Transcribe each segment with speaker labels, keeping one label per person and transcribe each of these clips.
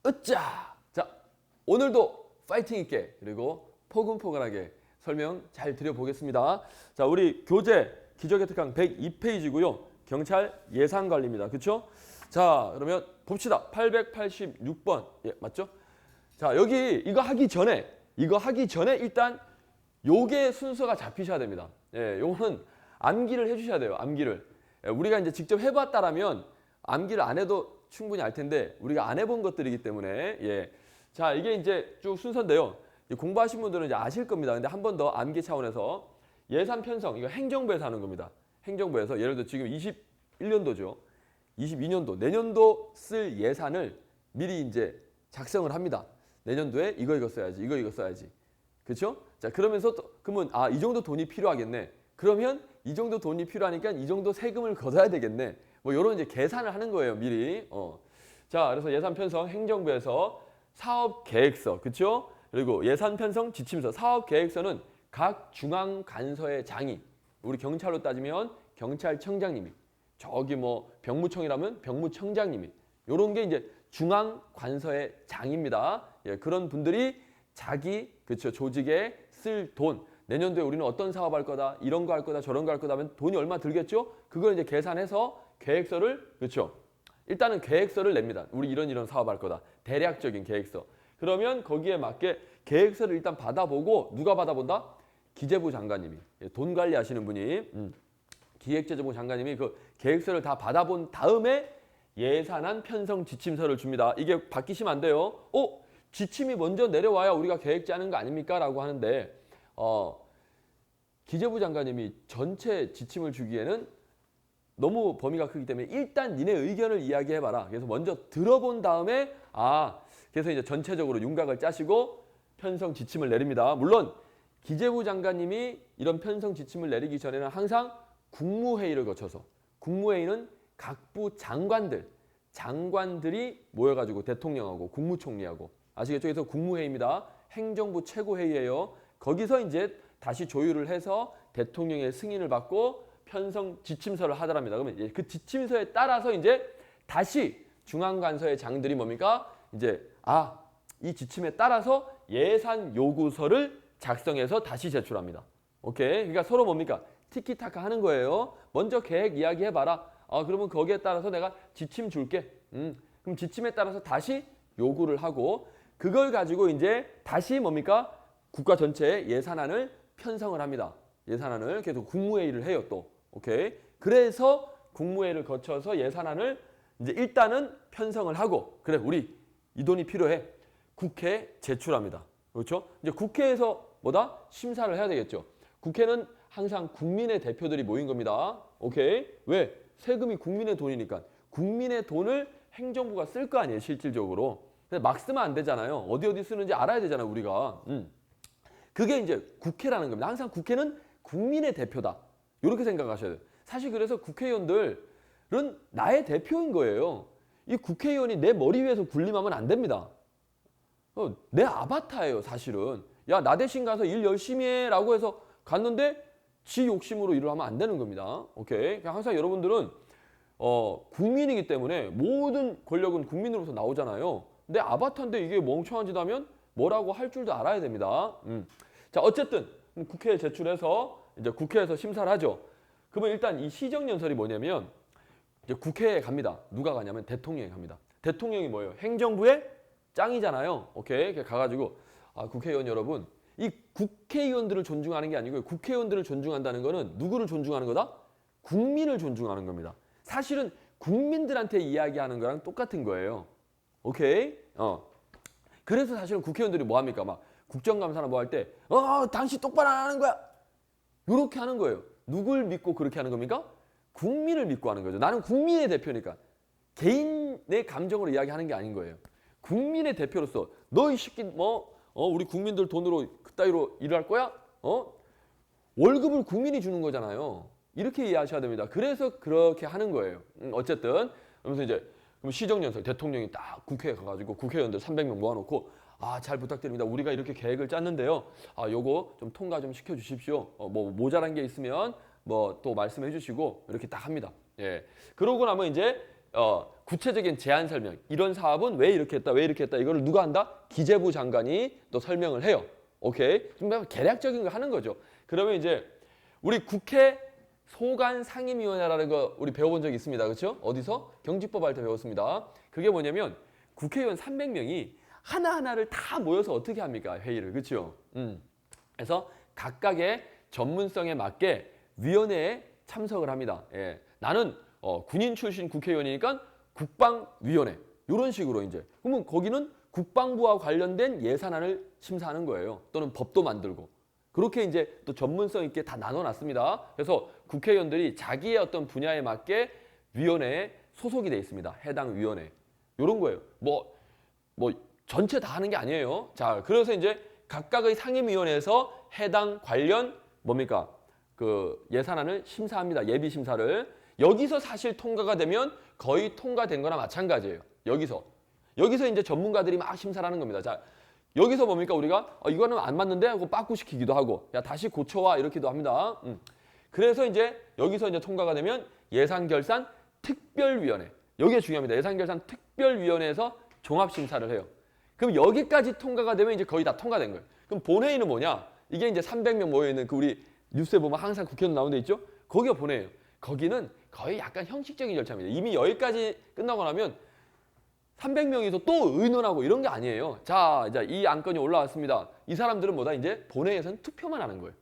Speaker 1: 으짜! 자, 오늘도 파이팅 있게 그리고 포근포근하게 설명 잘 드려보겠습니다. 자, 우리 교재 기적의 특강 102페이지고요. 경찰 예산관리입니다. 그렇죠? 자, 그러면 봅시다. 886번. 예, 맞죠? 자, 여기 이거 하기 전에 일단 요게 순서가 잡히셔야 됩니다. 예, 요거는 암기를 해주셔야 돼요. 암기를. 예, 우리가 이제 직접 해봤다라면 암기를 안 해도 충분히 알 텐데 우리가 안 해본 것들이기 때문에 예. 자, 이게 이제 쭉 순서인데요. 공부하신 분들은 이제 아실 겁니다. 근데 한 번 더 암기 차원에서 예산 편성, 이거 행정부에서 하는 겁니다. 행정부에서 예를 들어 지금 21년도죠. 22년도, 내년도 쓸 예산을 미리 이제 작성을 합니다. 내년도에 이거 써야지, 이거 써야지. 그렇죠? 자, 그러면서 또 그러면 이 정도 돈이 필요하겠네. 그러면 이 정도 돈이 필요하니까 이 정도 세금을 걷어야 되겠네. 뭐 이런 이제 계산을 하는 거예요, 미리. 자, 그래서 예산 편성 행정부에서 사업 계획서, 그렇죠? 그리고 예산 편성 지침서, 사업 계획서는 각 중앙 간서의 장이, 우리 경찰로 따지면 경찰청장님이, 저기 뭐 병무청이라면 병무청장님이, 요런 게 이제 중앙 관서의 장입니다. 예, 그런 분들이 자기 그렇죠 조직에 쓸 돈, 내년도에 우리는 어떤 사업할 거다, 이런 거 할 거다, 저런 거 할 거다 하면 돈이 얼마 들겠죠? 그걸 이제 계산해서 계획서를 그렇죠. 일단은 계획서를 냅니다. 우리 이런 사업할 거다. 대략적인 계획서. 그러면 거기에 맞게 계획서를 일단 받아보고 누가 받아본다? 기재부 장관님이, 돈 관리하시는 분이 기획재정부 장관님이 그 계획서를 다 받아본 다음에 예산안 편성 지침서를 줍니다. 이게 바뀌시면 안 돼요. 지침이 먼저 내려와야 우리가 계획 짜는 거 아닙니까? 라고 하는데 기재부 장관님이 전체 지침을 주기에는 너무 범위가 크기 때문에 일단 니네 의견을 이야기해봐라. 그래서 먼저 들어본 다음에 그래서 이제 전체적으로 윤곽을 짜시고 편성 지침을 내립니다. 물론 기재부 장관님이 이런 편성 지침을 내리기 전에는 항상 국무회의를 거쳐서, 국무회의는 각부 장관들이 모여가지고 대통령하고 국무총리하고, 아시겠죠? 그래서 국무회의입니다. 행정부 최고회의예요. 거기서 이제 다시 조율을 해서 대통령의 승인을 받고 편성 지침서를 하더랍니다. 그러면 그 지침서에 따라서 이제 다시 중앙관서의 장들이 뭡니까? 이제 이 지침에 따라서 예산 요구서를 작성해서 다시 제출합니다. 오케이? 그러니까 서로 뭡니까? 티키타카 하는 거예요. 먼저 계획 이야기해봐라. 그러면 거기에 따라서 내가 지침 줄게. 그럼 지침에 따라서 다시 요구를 하고 그걸 가지고 이제 다시 뭡니까? 국가 전체의 예산안을 편성을 합니다. 예산안을 계속 국무회의를 해요 또. 오케이? 그래서 국무회의를 거쳐서 예산안을 이제 일단은 편성을 하고, 그래 우리 이 돈이 필요해. 국회에 제출합니다. 그렇죠? 이제 국회에서 뭐다? 심사를 해야 되겠죠. 국회는 항상 국민의 대표들이 모인 겁니다. 오케이? 왜? 세금이 국민의 돈이니까. 국민의 돈을 행정부가 쓸 거 아니에요, 실질적으로. 근데 막 쓰면 안 되잖아요. 어디 쓰는지 알아야 되잖아요, 우리가. 그게 이제 국회라는 겁니다. 항상 국회는 국민의 대표다. 이렇게 생각하셔야 돼요. 사실 그래서 국회의원들은 나의 대표인 거예요. 이 국회의원이 내 머리 위에서 군림하면 안 됩니다. 내 아바타예요, 사실은. 야, 나 대신 가서 일 열심히 해 라고 해서 갔는데 지 욕심으로 일을 하면 안 되는 겁니다. 오케이? 항상 여러분들은 국민이기 때문에 모든 권력은 국민으로부터 나오잖아요. 내 아바타인데 이게 멍청한 짓 하면 뭐라고 할 줄도 알아야 됩니다. 자, 어쨌든 국회에 제출해서 이제 국회에서 심사를 하죠. 그러면 일단 이 시정연설이 뭐냐면 이제 국회에 갑니다. 누가 가냐면 대통령이 갑니다. 대통령이 뭐예요? 행정부의 짱이잖아요. 오케이? 가가지고 국회의원 여러분, 이 국회의원들을 존중하는 게 아니고요. 국회의원들을 존중한다는 거는 누구를 존중하는 거다? 국민을 존중하는 겁니다. 사실은 국민들한테 이야기하는 거랑 똑같은 거예요. 오케이? 그래서 사실은 국회의원들이 뭐 합니까? 막 국정감사나 뭐 할 때 당신 똑바로 안 하는 거야. 이렇게 하는 거예요. 누굴 믿고 그렇게 하는 겁니까? 국민을 믿고 하는 거죠. 나는 국민의 대표니까. 개인의 감정으로 이야기하는 게 아닌 거예요. 국민의 대표로서 너 이 새끼 우리 국민들 돈으로 그따위로 일을 할 거야? 월급을 국민이 주는 거잖아요. 이렇게 이해하셔야 됩니다. 그래서 그렇게 하는 거예요. 어쨌든 그러면서 이제 그럼 시정연설 대통령이 딱 국회에 가가지고 국회의원들 300명 모아놓고 잘 부탁드립니다. 우리가 이렇게 계획을 짰는데요. 요거 좀 통과 좀 시켜주십시오. 뭐 모자란 게 있으면 뭐 또 말씀해 주시고 이렇게 딱 합니다. 예. 그러고 나면 이제 구체적인 제안 설명, 이런 사업은 왜 이렇게 했다, 왜 이렇게 했다, 이거를 누가 한다? 기재부 장관이 또 설명을 해요. 오케이? 좀 계략적인 걸 하는 거죠. 그러면 이제 우리 국회 소관 상임위원회라는 거 우리 배워본 적이 있습니다. 그렇죠? 어디서? 경직법 할 때 배웠습니다. 그게 뭐냐면 국회의원 300명이 하나하나를 다 모여서 어떻게 합니까? 회의를. 그렇죠? 그래서 각각의 전문성에 맞게 위원회에 참석을 합니다. 예. 나는 군인 출신 국회의원이니까 국방위원회. 이런 식으로 이제. 그러면 거기는 국방부와 관련된 예산안을 심사하는 거예요. 또는 법도 만들고. 그렇게 이제 또 전문성 있게 다 나눠놨습니다. 그래서 국회의원들이 자기의 어떤 분야에 맞게 위원회에 소속이 돼 있습니다. 해당 위원회. 이런 거예요. 뭐 전체 다 하는 게 아니에요. 자, 그래서 이제 각각의 상임위원회에서 해당 관련 뭡니까? 그 예산안을 심사합니다. 예비 심사를. 여기서 사실 통과가 되면 거의 통과된 거나 마찬가지예요. 여기서 이제 전문가들이 막 심사를 하는 겁니다. 자, 여기서 뭡니까? 우리가 이거는 안 맞는데 하고 빠꾸시키기도 하고, 야 다시 고쳐와 이렇게도 합니다. 그래서 이제 여기서 이제 통과가 되면 예산결산 특별위원회. 여기가 중요합니다. 예산결산 특별위원회에서 종합심사를 해요. 그럼 여기까지 통과가 되면 이제 거의 다 통과된 거예요. 그럼 본회의는 뭐냐? 이게 이제 300명 모여있는 그 우리 뉴스에 보면 항상 국회의원 나오는 데 있죠? 거기가 본회의예요. 거기는 거의 약간 형식적인 절차입니다. 이미 여기까지 끝나고 나면 300명이서 또 의논하고 이런 게 아니에요. 자, 이제 이 안건이 올라왔습니다. 이 사람들은 뭐다? 이제 본회의에서는 투표만 하는 거예요.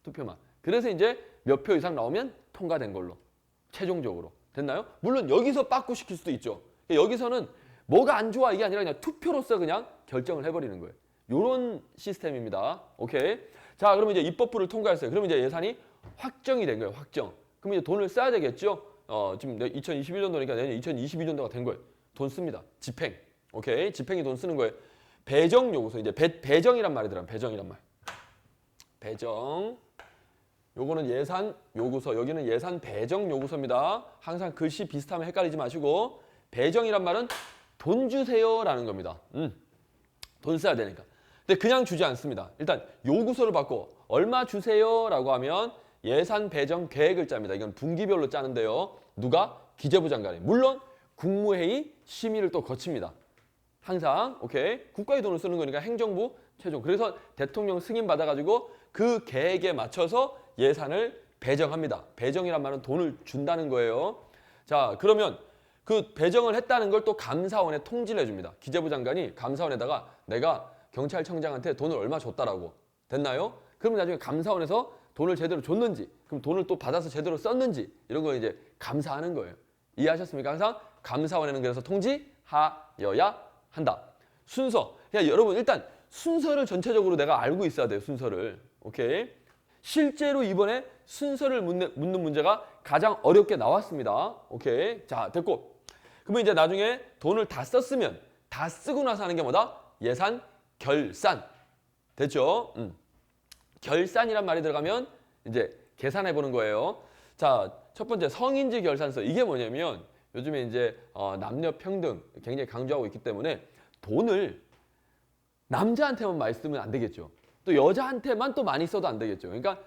Speaker 1: 투표만. 그래서 이제 몇 표 이상 나오면 통과된 걸로. 최종적으로. 됐나요? 물론 여기서 빠꾸시킬 수도 있죠. 여기서는 뭐가 안 좋아 이게 아니라 그냥 투표로서 그냥 결정을 해버리는 거예요. 이런 시스템입니다. 오케이. 자, 그러면 이제 입법부를 통과했어요. 그러면 이제 예산이 확정이 된 거예요. 확정. 그럼 이제 돈을 써야 되겠죠. 지금 2021년도니까 내년 2022년도가 된 거예요. 돈 씁니다. 집행. 오케이. 집행이 돈 쓰는 거예요. 배정 요구서. 이제 배정이란 말이 들어요. 배정이란 말. 배정. 요거는 예산 요구서. 여기는 예산 배정 요구서입니다. 항상 글씨 비슷하면 헷갈리지 마시고. 배정이란 말은 돈 주세요라는 겁니다. 돈 써야 되니까. 근데 그냥 주지 않습니다. 일단 요구서를 받고 얼마 주세요라고 하면 예산 배정 계획을 짭니다. 이건 분기별로 짜는데요. 누가? 기재부 장관이. 물론 국무회의 심의를 또 거칩니다. 항상. 오케이. 국가의 돈을 쓰는 거니까 행정부 최종. 그래서 대통령 승인 받아가지고 그 계획에 맞춰서 예산을 배정합니다. 배정이란 말은 돈을 준다는 거예요. 자, 그러면 그 배정을 했다는 걸 또 감사원에 통지를 해줍니다. 기재부 장관이 감사원에다가 내가 경찰청장한테 돈을 얼마 줬다라고. 됐나요? 그러면 나중에 감사원에서 돈을 제대로 줬는지, 그럼 돈을 또 받아서 제대로 썼는지 이런 거 이제 감사하는 거예요. 이해하셨습니까? 항상 감사원에는 그래서 통지하여야 한다. 순서. 그냥 여러분 일단 순서를 전체적으로 내가 알고 있어야 돼요. 순서를. 오케이. 실제로 이번에 순서를 묻는 문제가 가장 어렵게 나왔습니다. 오케이. 자, 됐고. 그러면 이제 나중에 돈을 다 썼으면 다 쓰고 나서 하는 게 뭐다? 예산 결산. 됐죠? 결산이란 말이 들어가면 이제 계산해 보는 거예요. 자, 첫 번째 성인지 결산서. 이게 뭐냐면 요즘에 이제 남녀 평등 굉장히 강조하고 있기 때문에 돈을 남자한테만 많이 쓰면 안 되겠죠. 또 여자한테만 또 많이 써도 안 되겠죠. 그러니까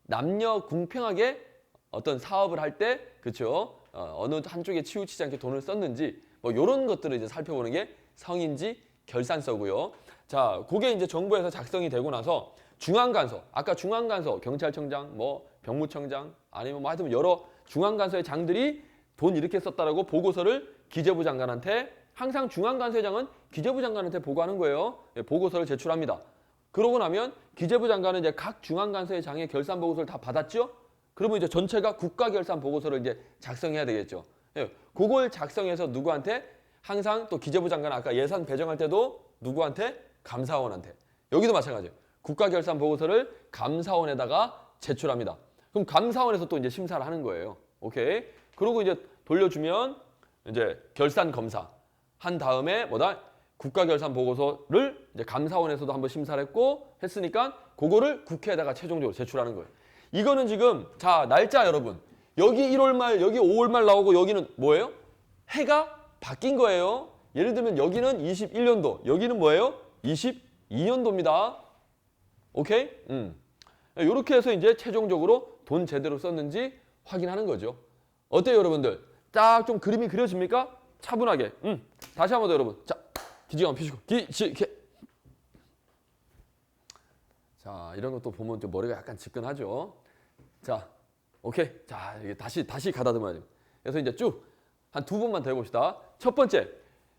Speaker 1: 남녀 공평하게 어떤 사업을 할 때, 그렇죠? 어느 한쪽에 치우치지 않게 돈을 썼는지 뭐 이런 것들을 이제 살펴보는 게 성인지 결산서고요. 자, 그게 이제 정부에서 작성이 되고 나서 중앙간서, 아까 중앙간서, 경찰청장, 뭐 병무청장, 아니면 뭐 하여튼 여러 중앙간서의 장들이 돈 이렇게 썼다라고 보고서를 기재부 장관한테, 항상 중앙간서장은 기재부 장관한테 보고하는 거예요. 보고서를 제출합니다. 그러고 나면 기재부 장관은 이제 각 중앙간서의 장의 결산 보고서를 다 받았죠? 그러면 이제 전체가 국가결산 보고서를 이제 작성해야 되겠죠. 그걸 작성해서 누구한테? 항상 또 기재부 장관은 아까 예산 배정할 때도 누구한테? 감사원한테. 여기도 마찬가지예요. 국가결산 보고서를 감사원에다가 제출합니다. 그럼 감사원에서 또 이제 심사를 하는 거예요. 오케이. 그리고 이제 돌려주면 이제 결산 검사 한 다음에 뭐다? 국가결산 보고서를 이제 감사원에서도 한번 심사를 했으니까 그거를 국회에다가 최종적으로 제출하는 거예요. 이거는 지금 자 날짜 여러분 여기 1월 말 여기 5월 말 나오고 여기는 뭐예요? 해가 바뀐 거예요. 예를 들면 여기는 21년도 여기는 뭐예요? 22년도입니다. 오케이? 이렇게 해서 이제 최종적으로 돈 제대로 썼는지 확인하는 거죠. 어때요 여러분들? 딱 좀 그림이 그려집니까? 차분하게. 다시 한번 더 여러분. 자, 기지감 펴시고. 자, 이런 것도 보면 좀 머리가 약간 지끈하죠. 자, 오케이. 자, 이게 다시 가다듬어야 돼요. 그래서 이제 쭉 한 두 번만 더 해봅시다. 첫 번째.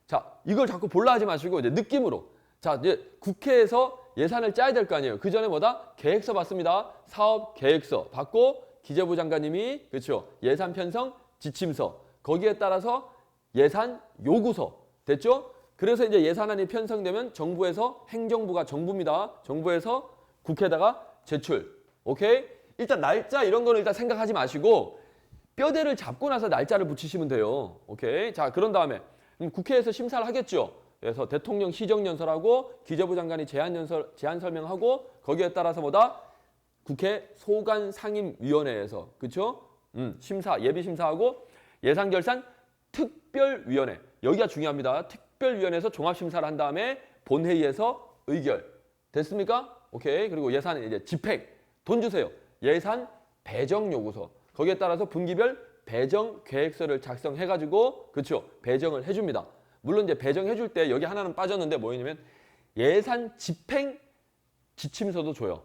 Speaker 1: 자, 이걸 자꾸 볼라 하지 마시고 이제 느낌으로. 자, 이제 국회에서 예산을 짜야 될 거 아니에요. 그 전에 뭐다? 계획서 받습니다. 사업 계획서 받고 기재부 장관님이 그렇죠. 예산 편성 지침서. 거기에 따라서 예산 요구서. 됐죠? 그래서 이제 예산안이 편성되면 정부에서 행정부가 정부입니다. 정부에서 국회에다가 제출. 오케이? 일단 날짜 이런 거는 일단 생각하지 마시고 뼈대를 잡고 나서 날짜를 붙이시면 돼요. 오케이? 자, 그런 다음에 국회에서 심사를 하겠죠. 그래서 대통령 시정연설하고 기재부 장관이 제안 설명하고 거기에 따라서 뭐다? 국회 소관상임위원회에서 그렇죠? 예비 심사하고 예산결산 특별위원회. 여기가 중요합니다. 특별위원회에서 종합심사를 한 다음에 본회의에서 의결. 됐습니까? 오케이. 그리고 예산 이제 집행. 돈 주세요. 예산 배정 요구서. 거기에 따라서 분기별 배정 계획서를 작성해가지고 그렇죠. 배정을 해줍니다. 물론 이제 배정해줄 때 여기 하나는 빠졌는데 뭐냐면 예산 집행 지침서도 줘요.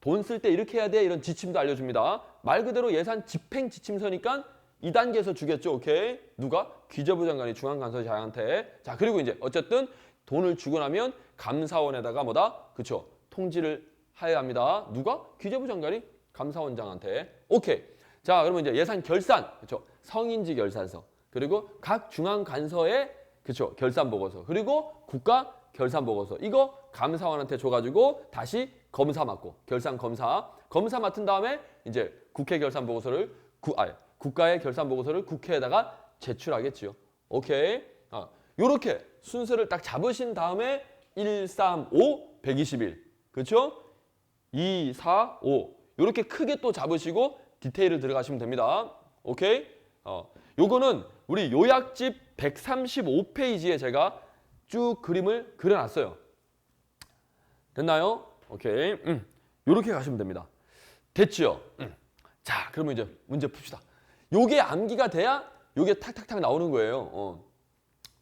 Speaker 1: 돈 쓸 때 이렇게 해야 돼 이런 지침도 알려줍니다. 말 그대로 예산 집행 지침서니까 2단계에서 주겠죠. 오케이. 누가? 기재부 장관이 중앙감사장한테. 자, 그리고 이제 어쨌든 돈을 주고 나면 감사원에다가 뭐다? 그렇죠. 통지를 해야 합니다. 누가? 기재부 장관이 감사원장한테. 오케이. 자, 그러면 이제 예산 결산. 그렇죠. 성인지 결산서. 그리고 각 중앙간서의 그렇죠. 결산 보고서. 그리고 국가 결산 보고서. 이거 감사원한테 줘가지고 다시 검사 맡고 결산 검사. 검사 맡은 다음에 이제 국회 결산 보고서를 국가의 결산 보고서를 국회에다가 제출하겠지요. 오케이. 요렇게 순서를 딱 잡으신 다음에 1, 3, 5, 121. 그렇죠? 2, 4, 5. 요렇게 크게 또 잡으시고 디테일을 들어가시면 됩니다. 오케이? 요거는 우리 요약집 135페이지에 제가 쭉 그림을 그려놨어요. 됐나요? 오케이. 요렇게 가시면 됩니다. 됐죠? 자, 그러면 이제 문제 풉시다. 요게 암기가 돼야 요게 탁탁탁 나오는 거예요.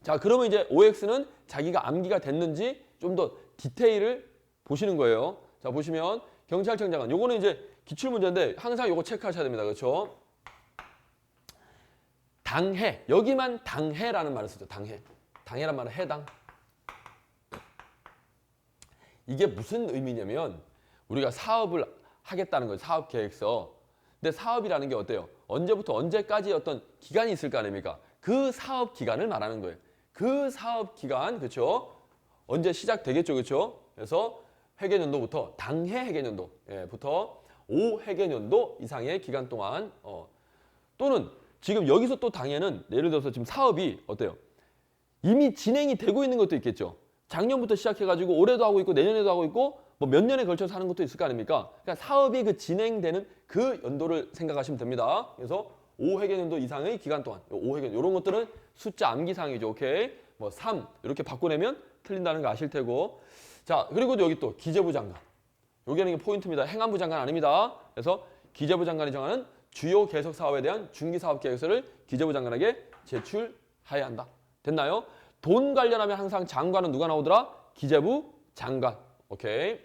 Speaker 1: 자, 그러면 이제 OX는 자기가 암기가 됐는지 좀 더 디테일을 보시는 거예요. 자, 보시면 경찰청장관. 요거는 이제 기출문제인데 항상 요거 체크하셔야 됩니다. 그렇죠? 당해. 여기만 당해라는 말을 쓰죠. 당해. 당해란 말은 해당. 이게 무슨 의미냐면 우리가 사업을 하겠다는 거예요. 사업계획서. 근데 사업이라는 게 어때요? 언제부터 언제까지 어떤 기간이 있을 거 아닙니까? 그 사업 기간을 말하는 거예요. 그 사업 기간, 그렇죠? 언제 시작되겠죠, 그렇죠? 그래서 회계연도부터 당해 회계연도부터 5회계연도 이상의 기간 동안 또는 지금 여기서 또 당해는 예를 들어서 지금 사업이 어때요? 이미 진행이 되고 있는 것도 있겠죠. 작년부터 시작해가지고 올해도 하고 있고 내년에도 하고 있고 뭐 몇 년에 걸쳐서 하는 것도 있을 거 아닙니까? 그러니까 사업이 그 진행되는 그 연도를 생각하시면 됩니다. 그래서 5회계연도 이상의 기간 동안 5회계연도 이런 것들은 숫자 암기사항이죠. 오케이? 뭐 3 이렇게 바꿔내면 틀린다는 거 아실 테고. 자, 그리고 여기 또 기재부 장관. 여기는 포인트입니다. 행안부 장관 아닙니다. 그래서 기재부 장관이 정하는 주요 계속 사업에 대한 중기사업 계획서를 기재부 장관에게 제출해야 한다. 됐나요? 돈 관련하면 항상 장관은 누가 나오더라? 기재부 장관. 오케이.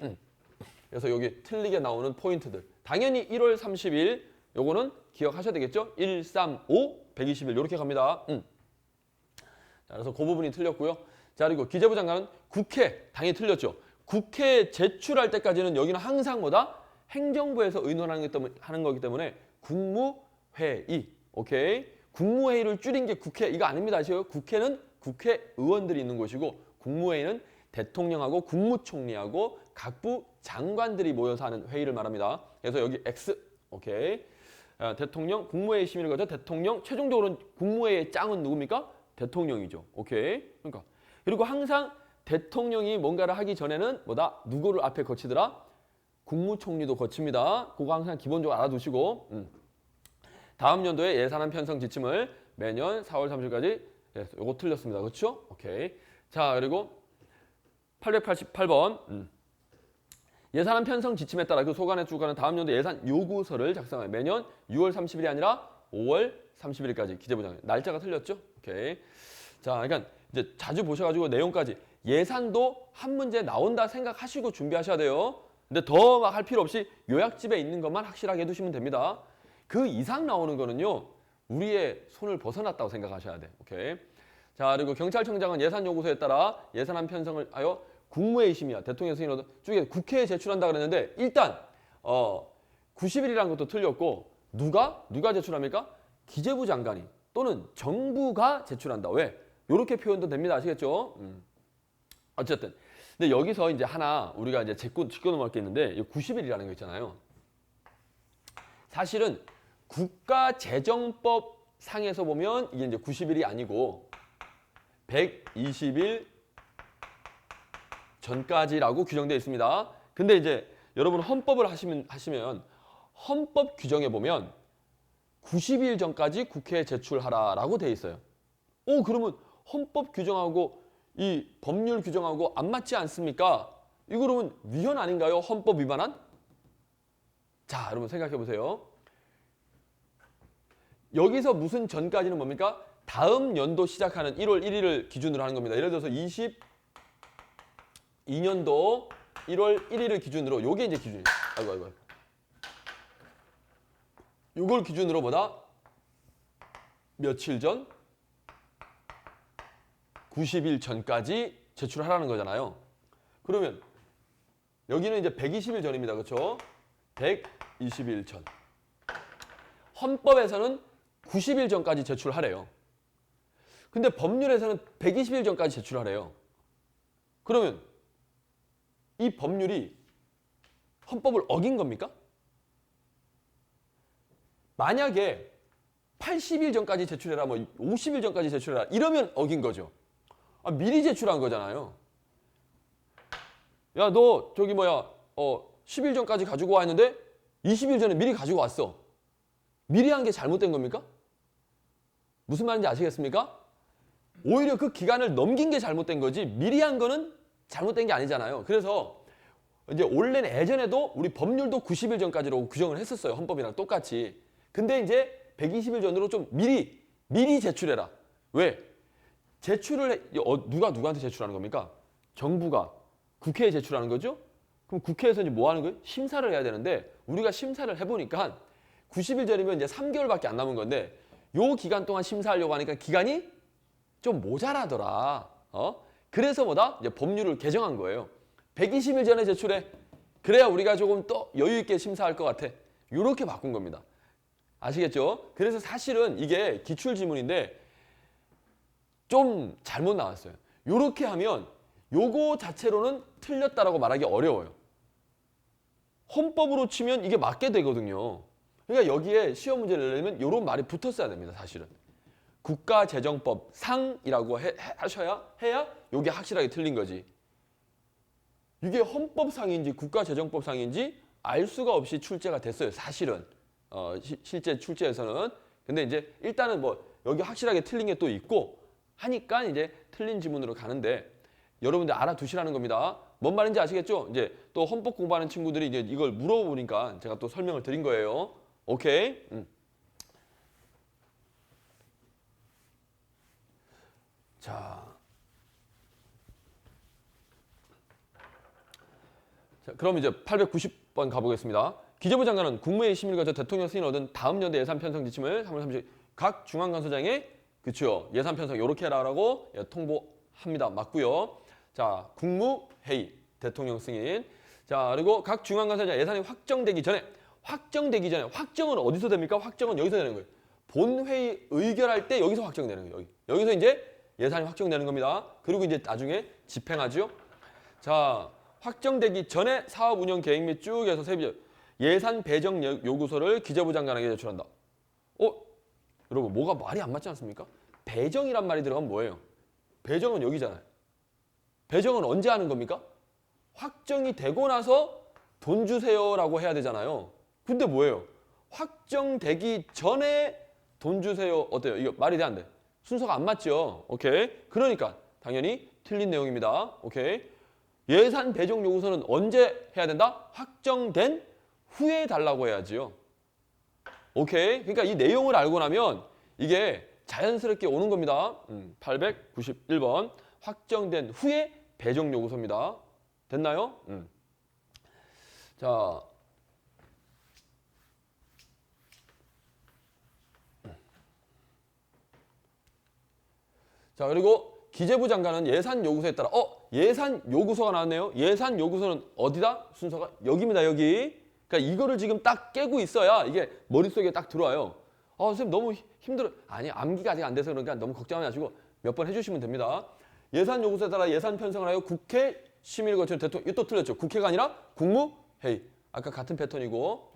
Speaker 1: 그래서 여기 틀리게 나오는 포인트들. 당연히 1월 30일 요거는 기억하셔야 되겠죠? 1, 3, 5, 120일 이렇게 갑니다. 자, 그래서 그 부분이 틀렸고요. 자, 그리고 기재부 장관은 국회 당연히 틀렸죠. 국회에 제출할 때까지는 여기는 항상 뭐다? 행정부에서 의논하는 거기 때문에 국무회의. 오케이. 국무회의를 줄인 게 국회 이거 아닙니다. 아시죠? 국회는 국회의원들이 있는 곳이고 국무회의는 대통령하고 국무총리하고 각부 장관들이 모여서 하는 회의를 말합니다. 그래서 여기 X. 오케이. 대통령 국무회의 심의를 거쳐 대통령 최종적으로 국무회의의 짱은 누굽니까? 대통령이죠. 오케이. 그러니까 그리고 항상 대통령이 뭔가를 하기 전에는 뭐다? 누구를 앞에 거치더라? 국무총리도 거칩니다. 그거 항상 기본적으로 알아두시고 다음 연도에 예산안 편성 지침을 매년 4월 30일까지 요거 틀렸습니다. 그렇죠? 오케이. 자, 그리고 888번 예산안 편성 지침에 따라 그 소관에 주관한 다음 연도 예산 요구서를 작성하여 매년 6월 30일이 아니라 5월 30일까지 기재부장관. 날짜가 틀렸죠? 오케이. 자, 그러니까 이제 자주 보셔가지고 내용까지 예산도 한 문제 나온다 생각하시고 준비하셔야 돼요. 근데 더 막 할 필요 없이 요약집에 있는 것만 확실하게 해두시면 됩니다. 그 이상 나오는 거는요, 우리의 손을 벗어났다고 생각하셔야 돼. 오케이. 자, 그리고 경찰청장은 예산 요구서에 따라 예산안 편성을 하여 국무회의 심의와 대통령 승인으로 쪽에 국회에 제출한다 그랬는데 일단 90일이라는 것도 틀렸고 누가 제출합니까? 기재부 장관이 또는 정부가 제출한다. 왜? 이렇게 표현도 됩니다. 아시겠죠? 어쨌든 근데 여기서 이제 하나 우리가 이제 짚고 넘어갈 게 있는데 90일이라는 거 있잖아요. 사실은 국가재정법 상에서 보면 이게 이제 90일이 아니고 120일 전까지라고 규정되어 있습니다. 근데 이제 여러분 헌법을 하시면 헌법 규정에 보면 90일 전까지 국회에 제출하라라고 되어 있어요. 그러면 헌법 규정하고 이 법률 규정하고 안 맞지 않습니까? 이거 그러면 위헌 아닌가요? 헌법 위반한? 자, 여러분 생각해 보세요. 여기서 무슨 전까지는 뭡니까? 다음 연도 시작하는 1월 1일을 기준으로 하는 겁니다. 예를 들어서 22년도 1월 1일을 기준으로 요게 이제 기준이에요. 아이고. 요걸 기준으로 뭐다? 며칠 전? 90일 전까지 제출하라는 거잖아요. 그러면 여기는 이제 120일 전입니다. 그렇죠? 120일 전. 헌법에서는 90일 전까지 제출하래요. 근데 법률에서는 120일 전까지 제출하래요. 그러면 이 법률이 헌법을 어긴 겁니까? 만약에 80일 전까지 제출해라, 50일 전까지 제출해라 이러면 어긴 거죠. 미리 제출한 거잖아요. 야, 너 저기 10일 전까지 가지고 와 했는데 20일 전에 미리 가지고 왔어. 미리 한 게 잘못된 겁니까? 무슨 말인지 아시겠습니까? 오히려 그 기간을 넘긴 게 잘못된 거지 미리 한 거는 잘못된 게 아니잖아요. 그래서 이제 원래는 예전에도 우리 법률도 90일 전까지라고 규정을 했었어요. 헌법이랑 똑같이. 근데 이제 120일 전으로 좀 미리 제출해라. 왜? 제출을 누가 누구한테 제출하는 겁니까? 정부가 국회에 제출하는 거죠? 그럼 국회에서 이제 뭐 하는 거예요? 심사를 해야 되는데 우리가 심사를 해보니까 90일 전이면 이제 3개월밖에 안 남은 건데 요 기간 동안 심사하려고 하니까 기간이 좀 모자라더라. 그래서 뭐다? 이제 법률을 개정한 거예요. 120일 전에 제출해. 그래야 우리가 조금 더 여유 있게 심사할 것 같아. 요렇게 바꾼 겁니다. 아시겠죠? 그래서 사실은 이게 기출지문인데 좀 잘못 나왔어요. 요렇게 하면 요거 자체로는 틀렸다라고 말하기 어려워요. 헌법으로 치면 이게 맞게 되거든요. 그러니까 여기에 시험 문제를 내려면 요런 말이 붙었어야 됩니다. 사실은. 국가재정법 상이라고 해야 요게 확실하게 틀린 거지. 이게 헌법상인지 국가재정법상인지 알 수가 없이 출제가 됐어요. 사실은. 실제 출제에서는. 근데 이제 일단은 여기 확실하게 틀린 게 또 있고 하니까 이제 틀린 지문으로 가는데 여러분들 알아두시라는 겁니다. 뭔 말인지 아시겠죠? 이제 또 헌법 공부하는 친구들이 이제 이걸 물어보니까 제가 또 설명을 드린 거예요. 오케이? 자, 그럼 이제 890번 가보겠습니다. 기재부 장관은 국무회의 심의를 거쳐 대통령 승인을 얻은 다음 연도 예산 편성 지침을 3월 30일 각 중앙관서장에 그쵸 예산 편성 이렇게 해라라고 통보합니다. 맞고요. 자, 국무회의 대통령 승인. 자, 그리고 각 중앙관서장 예산이 확정되기 전에 확정은 어디서 됩니까? 확정은 여기서 되는 거예요. 본회의 의결할 때 여기서 확정되는 거예요. 여기서 이제 예산이 확정되는 겁니다. 그리고 이제 나중에 집행하죠. 자, 확정되기 전에 사업 운영 계획 및 쭉 해서 예산 배정 요구서를 기재부 장관에게 제출한다. 여러분 뭐가 말이 안 맞지 않습니까? 배정이란 말이 들어가면 뭐예요? 배정은 여기잖아요. 배정은 언제 하는 겁니까? 확정이 되고 나서 돈 주세요라고 해야 되잖아요. 근데 뭐예요? 확정되기 전에 돈 주세요. 어때요? 이거 말이 돼 안 돼? 순서가 안 맞죠? 오케이. 그러니까 당연히 틀린 내용입니다. 오케이. 예산 배정 요구서는 언제 해야 된다? 확정된 후에 달라고 해야지요. 오케이. 그러니까 이 내용을 알고 나면 이게 자연스럽게 오는 겁니다. 891번 확정된 후에 배정 요구서입니다. 됐나요? 자, 그리고 기재부 장관은 예산 요구서에 따라 예산 요구서가 나왔네요. 예산 요구서는 어디다? 순서가 여기입니다. 여기. 그러니까 이거를 지금 딱 깨고 있어야 이게 머릿속에 딱 들어와요. 선생님 너무 힘들어. 아니, 암기가 아직 안 돼서 그러니까 너무 걱정하지 마시고 몇 번 해주시면 됩니다. 예산 요구서에 따라 예산 편성을 하여 국회 심의를 거쳐 대통령, 이거 또 틀렸죠. 국회가 아니라 국무회의. 아까 같은 패턴이고.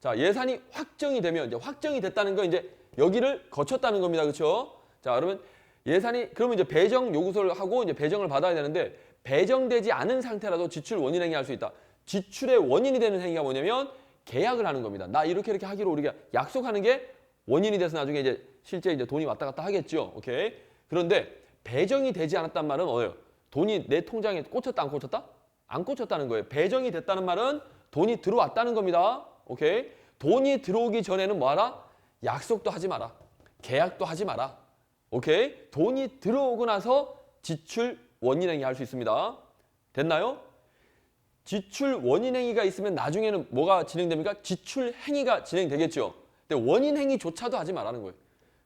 Speaker 1: 자, 예산이 확정이 되면 이제 확정이 됐다는 거 이제 여기를 거쳤다는 겁니다. 그렇죠? 자, 그러면 예산이 그러면 이제 배정 요구서를 하고 이제 배정을 받아야 되는데 배정되지 않은 상태라도 지출 원인 행위 할 수 있다. 지출의 원인이 되는 행위가 뭐냐면 계약을 하는 겁니다. 나 이렇게 하기로 우리가 약속하는 게 원인이 돼서 나중에 이제 실제 이제 돈이 왔다 갔다 하겠죠. 오케이. 그런데 배정이 되지 않았단 말은 뭐예요? 돈이 내 통장에 꽂혔다 안 꽂혔다? 안 꽂혔다는 거예요. 배정이 됐다는 말은 돈이 들어왔다는 겁니다. 오케이. 돈이 들어오기 전에는 뭐하라? 약속도 하지 마라. 계약도 하지 마라. 오케이. 돈이 들어오고 나서 지출 원인 행위 할 수 있습니다. 됐나요? 지출 원인 행위가 있으면 나중에는 뭐가 진행됩니까? 지출 행위가 진행되겠죠. 근데 원인 행위조차도 하지 말라는 거예요.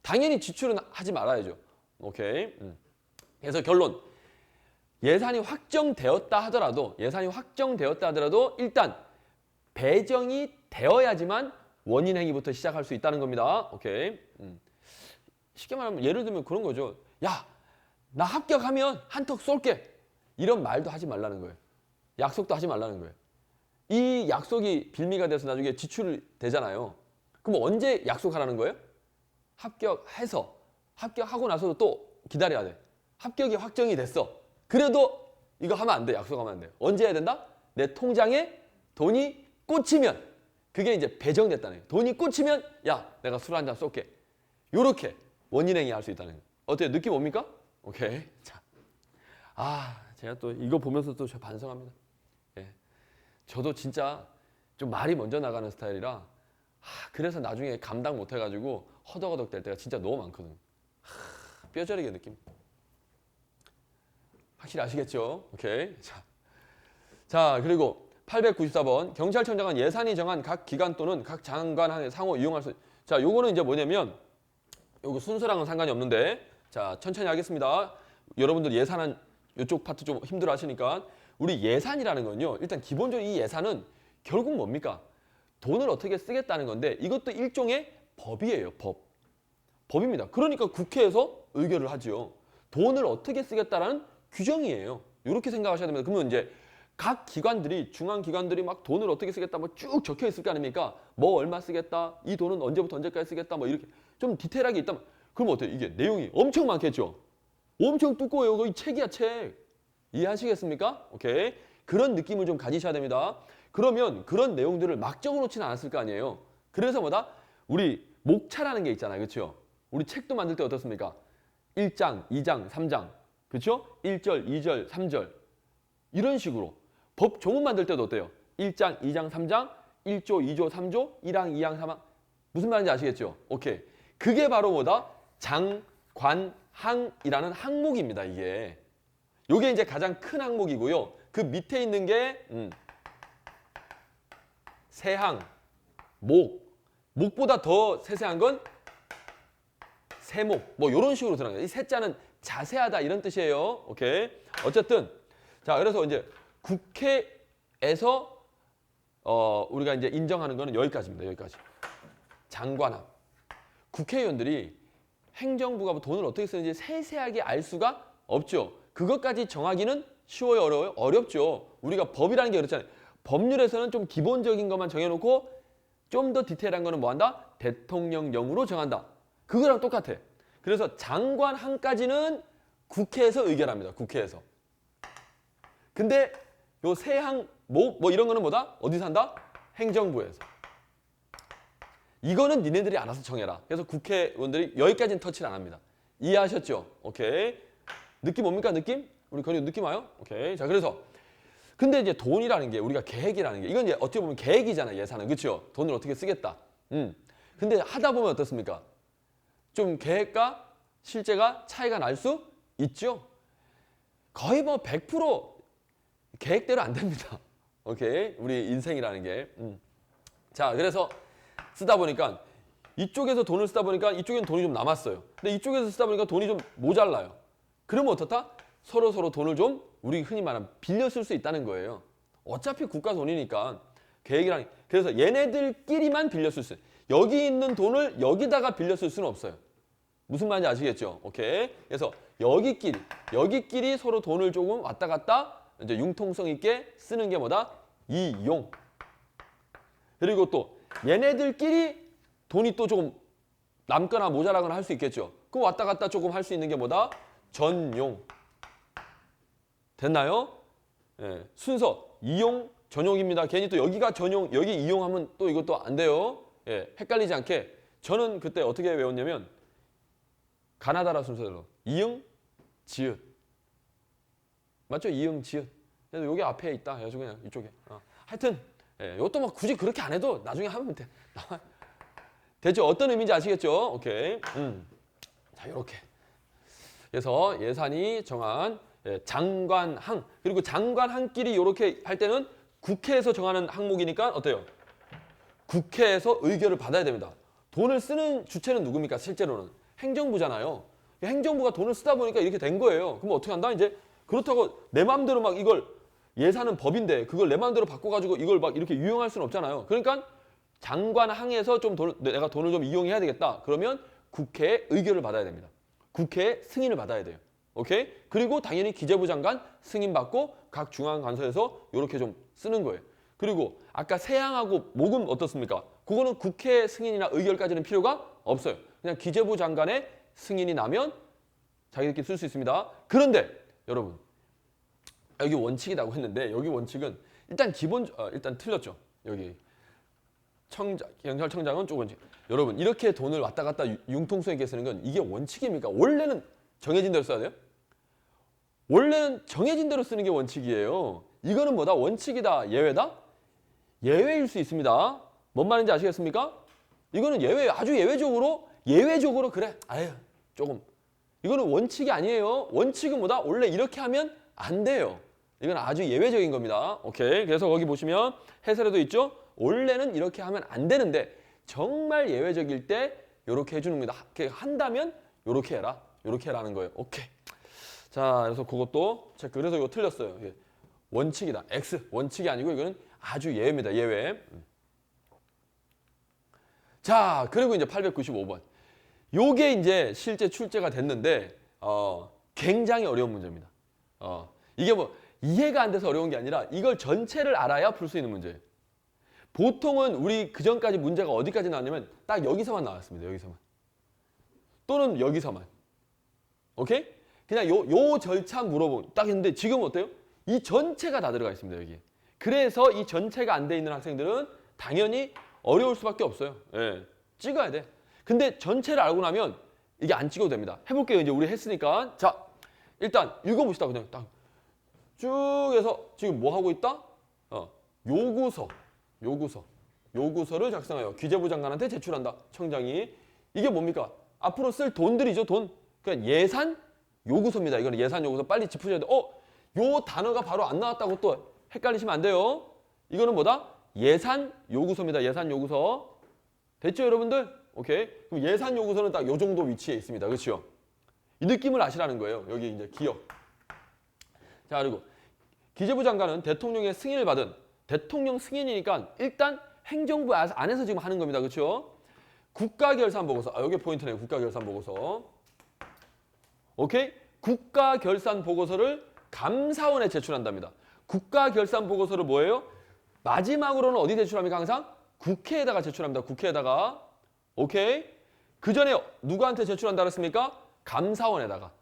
Speaker 1: 당연히 지출은 하지 말아야죠. 오케이. 그래서 결론. 예산이 확정되었다 하더라도 일단 배정이 되어야지만 원인 행위부터 시작할 수 있다는 겁니다. 오케이. 쉽게 말하면 예를 들면 그런 거죠. 야, 나 합격하면 한턱 쏠게. 이런 말도 하지 말라는 거예요. 약속도 하지 말라는 거예요. 이 약속이 빌미가 돼서 나중에 지출되잖아요. 그럼 언제 약속하라는 거예요? 합격하고 나서도 또 기다려야 돼. 합격이 확정이 됐어. 그래도 이거 하면 안 돼. 약속하면 안 돼요. 언제 해야 된다? 내 통장에 돈이 꽂히면 그게 이제 배정됐다는 거예요. 돈이 꽂히면 야, 내가 술 한 잔 쏠게. 요렇게 원인행위 할 수 있다는 거예요. 어때요? 느낌 옵니까? 오케이. 자, 제가 또 이거 보면서 또 반성합니다. 예. 저도 진짜 좀 말이 먼저 나가는 스타일이라 그래서 나중에 감당 못 해가지고 허덕허덕 될 때가 진짜 너무 많거든요. 뼈저리게 느낌. 확실히 아시겠죠? 오케이. 자, 그리고 894번 경찰청장은 예산이 정한 각 기관 또는 각 장관의 상호 이용할 수. 자, 요거는 이제 뭐냐면 요거 순서랑은 상관이 없는데 자, 천천히 하겠습니다. 여러분들 예산은 이쪽 파트 좀 힘들어 하시니까 우리 예산이라는 건요. 일단 기본적으로 이 예산은 결국 뭡니까? 돈을 어떻게 쓰겠다는 건데 이것도 일종의 법이에요. 법입니다. 그러니까 국회에서 의결을 하죠. 돈을 어떻게 쓰겠다라는 규정이에요. 이렇게 생각하셔야 됩니다. 그러면 이제 각 기관들이 중앙 기관들이 막 돈을 어떻게 쓰겠다 뭐 쭉 적혀 있을 거 아닙니까? 뭐 얼마 쓰겠다. 이 돈은 언제부터 언제까지 쓰겠다. 뭐 이렇게 좀 디테일하게 있다면 그럼 어때요? 이게 내용이 엄청 많겠죠. 엄청 두꺼워요. 거의 책이야, 책. 이해하시겠습니까? 오케이. 그런 느낌을 좀 가지셔야 됩니다. 그러면 그런 내용들을 막 적어놓지는 않았을 거 아니에요. 그래서 뭐다? 우리 목차라는 게 있잖아요. 그렇죠? 우리 책도 만들 때 어떻습니까? 1장, 2장, 3장. 그렇죠? 1절, 2절, 3절. 이런 식으로. 법 조문 만들 때도 어때요? 1장, 2장, 3장, 1조, 2조, 3조, 1항, 2항, 3항. 무슨 말인지 아시겠죠? 오케이. 그게 바로 뭐다? 장, 관, 항이라는 항목입니다. 이게. 요게 이제 가장 큰 항목이고요. 그 밑에 있는 게 세항, 목보다 더 세세한 건 세목. 뭐 이런 식으로 들어가요. 이 세자는 자세하다 이런 뜻이에요. 오케이. 어쨌든 자, 그래서 이제 국회에서 우리가 이제 인정하는 거는 여기까지입니다. 여기까지. 장관함. 국회의원들이 행정부가 돈을 어떻게 쓰는지 세세하게 알 수가 없죠. 그것까지 정하기는 쉬워요, 어려워요? 어렵죠. 우리가 법이라는 게 그렇잖아요. 법률에서는 좀 기본적인 것만 정해놓고 좀 더 디테일한 거는 뭐 한다? 대통령령으로 정한다. 그거랑 똑같아. 그래서 장관항까지는 국회에서 의결합니다. 국회에서. 근데 요 세항, 뭐 이런 거는 뭐다? 어디서 한다? 행정부에서. 이거는 니네들이 알아서 정해라. 그래서 국회의원들이 여기까지는 터치를 안 합니다. 이해하셨죠? 오케이. 느낌 뭡니까? 느낌? 우리 건이 느낌 와요? 오케이. 자, 그래서 근데 이제 돈이라는 게 우리가 계획이라는 게 이건 이제 어떻게 보면 계획이잖아요. 예산은. 그렇죠? 돈을 어떻게 쓰겠다. 근데 하다 보면 어떻습니까? 좀 계획과 실제가 차이가 날 수 있죠. 거의 뭐 100% 계획대로 안 됩니다. 오케이? 우리 인생이라는 게. 자, 그래서 쓰다 보니까 이쪽에서 돈을 쓰다 보니까 이쪽에는 돈이 좀 남았어요. 근데 이쪽에서 쓰다 보니까 돈이 좀 모자라요. 그러면 어떻다? 서로 돈을 좀 우리 흔히 말하면 빌려 쓸 수 있다는 거예요. 어차피 국가 돈이니까 계획이라는. 그래서 얘네들끼리만 빌려 쓸 수 있어요. 여기 있는 돈을 여기다가 빌려 쓸 수는 없어요. 무슨 말인지 아시겠죠? 오케이. 그래서 여기끼리 서로 돈을 조금 왔다 갔다 이제 융통성 있게 쓰는 게 뭐다? 이용. 그리고 또 얘네들끼리 돈이 또 조금 남거나 모자라거나 할 수 있겠죠. 그럼 왔다 갔다 조금 할 수 있는 게 뭐다? 전용. 됐나요? 예, 순서 이용, 전용입니다. 괜히 또 여기가 전용, 여기 이용하면 또 이것도 안 돼요. 예, 헷갈리지 않게. 저는 그때 어떻게 외웠냐면 가나다라 순서대로 이응, 지읒. 맞죠? 이응, 지읒. 그래서 여기 앞에 있다. 해가지고 그냥 이쪽에. 하여튼 예, 이것도 뭐 굳이 그렇게 안 해도 나중에 하면 돼. 대체 어떤 의미인지 아시겠죠? 오케이. 자, 이렇게. 그래서 예산이 정한 장관항. 그리고 장관항끼리 이렇게 할 때는 국회에서 정하는 항목이니까 어때요? 국회에서 의결을 받아야 됩니다. 돈을 쓰는 주체는 누굽니까? 실제로는 행정부잖아요. 행정부가 돈을 쓰다 보니까 이렇게 된 거예요. 그럼 어떻게 한다? 이제 그렇다고 내 마음대로 막 이걸 예산은 법인데 그걸 내 마음대로 바꿔가지고 이걸 막 이렇게 유용할 수는 없잖아요. 그러니까 장관항에서 좀 내가 돈을 좀 이용해야 되겠다. 그러면 국회에 의결을 받아야 됩니다. 국회에 승인을 받아야 돼요. 오케이? 그리고 당연히 기재부 장관 승인 받고 각 중앙 관서에서 이렇게 좀 쓰는 거예요. 그리고 아까 세양하고 모금 어떻습니까? 그거는 국회 승인이나 의결까지는 필요가 없어요. 그냥 기재부 장관의 승인이 나면 자기들끼리 쓸 수 있습니다. 그런데 여러분 여기 원칙이라고 했는데 여기 원칙은 일단 일단 틀렸죠. 여기 경찰청장은 조금 여러분 이렇게 돈을 왔다 갔다 융통성 있게 쓰는 건 이게 원칙입니까? 원래는 정해진 대로 써야 돼요? 원래는 정해진 대로 쓰는 게 원칙이에요. 이거는 뭐다? 원칙이다. 예외다? 예외일 수 있습니다. 뭔 말인지 아시겠습니까? 이거는 아주 예외적으로 그래. 아유 조금. 이거는 원칙이 아니에요. 원칙은 뭐다? 원래 이렇게 하면 안 돼요. 이건 아주 예외적인 겁니다. 오케이. 그래서 거기 보시면 해설에도 있죠? 원래는 이렇게 하면 안 되는데 정말 예외적일 때 이렇게 해주는 겁니다. 한다면 이렇게 해라. 이렇게 해라는 거예요. 오케이. 자, 그래서 그것도 체크. 그래서 이거 틀렸어요. 원칙이다. X. 원칙이 아니고 이거는 아주 예외입니다. 예외. 자, 그리고 이제 895번. 요게 이제 실제 출제가 됐는데 굉장히 어려운 문제입니다. 이게 뭐 이해가 안 돼서 어려운 게 아니라 이걸 전체를 알아야 풀 수 있는 문제예요. 보통은 우리 그전까지 문제가 어디까지 나왔냐면 딱 여기서만 나왔습니다. 여기서만. 또는 여기서만. 오케이? 그냥 요 절차 물어본 딱 했는데 지금 어때요? 이 전체가 다 들어가 있습니다. 여기. 그래서 이 전체가 안 돼 있는 학생들은 당연히 어려울 수밖에 없어요. 예, 찍어야 돼. 근데 전체를 알고 나면 이게 안 찍어도 됩니다. 해볼게요. 이제 우리 했으니까. 자, 일단 읽어봅시다. 그냥 딱 쭉 해서 지금 뭐 하고 있다? 요구서를 작성하여 기재부 장관한테 제출한다. 청장이. 이게 뭡니까? 앞으로 쓸 돈들이죠. 돈. 그러니까 예산 요구서입니다. 이거는 예산 요구서. 빨리 짚으셔야 돼. 요 단어가 바로 안 나왔다고 또 헷갈리시면 안 돼요. 이거는 뭐다? 예산 요구서입니다. 예산 요구서. 됐죠, 여러분들? 오케이. 그럼 예산 요구서는 딱 요 정도 위치에 있습니다. 그렇죠? 이 느낌을 아시라는 거예요. 여기 이제 기억. 자, 그리고 기재부 장관은 대통령의 승인을 받은 대통령 승인이니까 일단 행정부 안에서 지금 하는 겁니다. 그렇죠? 국가결산보고서. 여기 포인트네요. 국가결산보고서. 오케이? 국가결산보고서를 감사원에 제출한답니다. 국가결산보고서를 뭐예요? 마지막으로는 어디 제출합니까? 항상 국회에다가 제출합니다. 국회에다가. 오케이? 그 전에 누구한테 제출한다 그랬습니까? 감사원에다가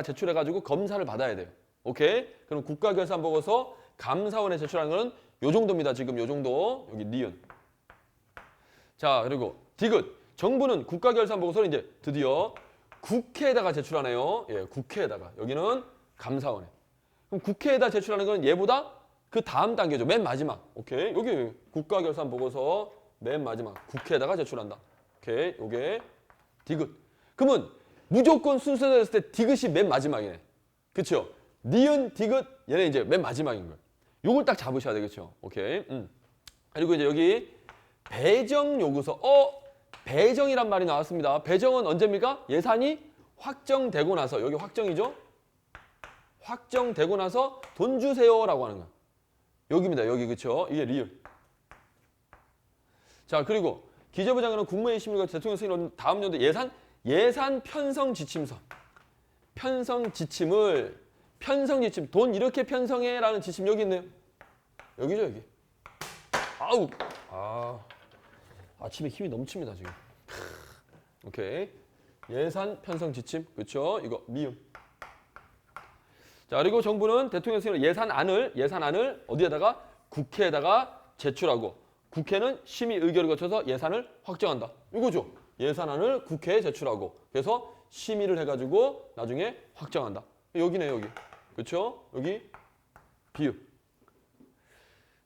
Speaker 1: 제출해가지고 검사를 받아야 돼요. 오케이? 그럼 국가결산보고서 감사원에 제출하는 거는 요 정도입니다. 지금 요 정도. 여기 니은. 자, 그리고 디귿. 정부는 국가결산보고서를 이제 드디어 국회에다가 제출하네요. 예, 국회에다가. 여기는 감사원에. 그럼 국회에다 제출하는 건 얘보다 그 다음 단계죠. 맨 마지막. 오케이? 여기 국가결산보고서 맨 마지막. 국회에다가 제출한다. 오케이? 요게 디귿. 그러면 무조건 순서대로 했을 때 디귿이 맨 마지막이네. 그쵸? 니은, 디귿, 얘네 이제 맨 마지막인 거예요. 요걸 딱 잡으셔야 되겠죠. 오케이. 그리고 이제 여기 배정 요구서. 배정이란 말이 나왔습니다. 배정은 언제입니까? 예산이 확정되고 나서. 여기 확정이죠? 확정되고 나서 돈 주세요라고 하는 거예요. 여기입니다. 여기. 그쵸? 이게 리을. 자, 그리고 기재부 장관은 국무회의 심의가 대통령 승인을 다음 연도 예산 편성 지침서. 편성 지침, 돈 이렇게 편성해라는 지침 여기 있네요. 여기죠, 여기. 아우, 아침에 힘이 넘칩니다, 지금. 오케이. 예산 편성 지침, 그렇죠? 이거 미음. 자, 그리고 정부는 대통령 승인으로 예산안을 어디에다가 국회에다가 제출하고 국회는 심의 의결을 거쳐서 예산을 확정한다. 이거죠. 예산안을 국회에 제출하고 그래서 심의를 해가지고 나중에 확정한다. 여기네, 여기. 그렇죠? 여기 비읍.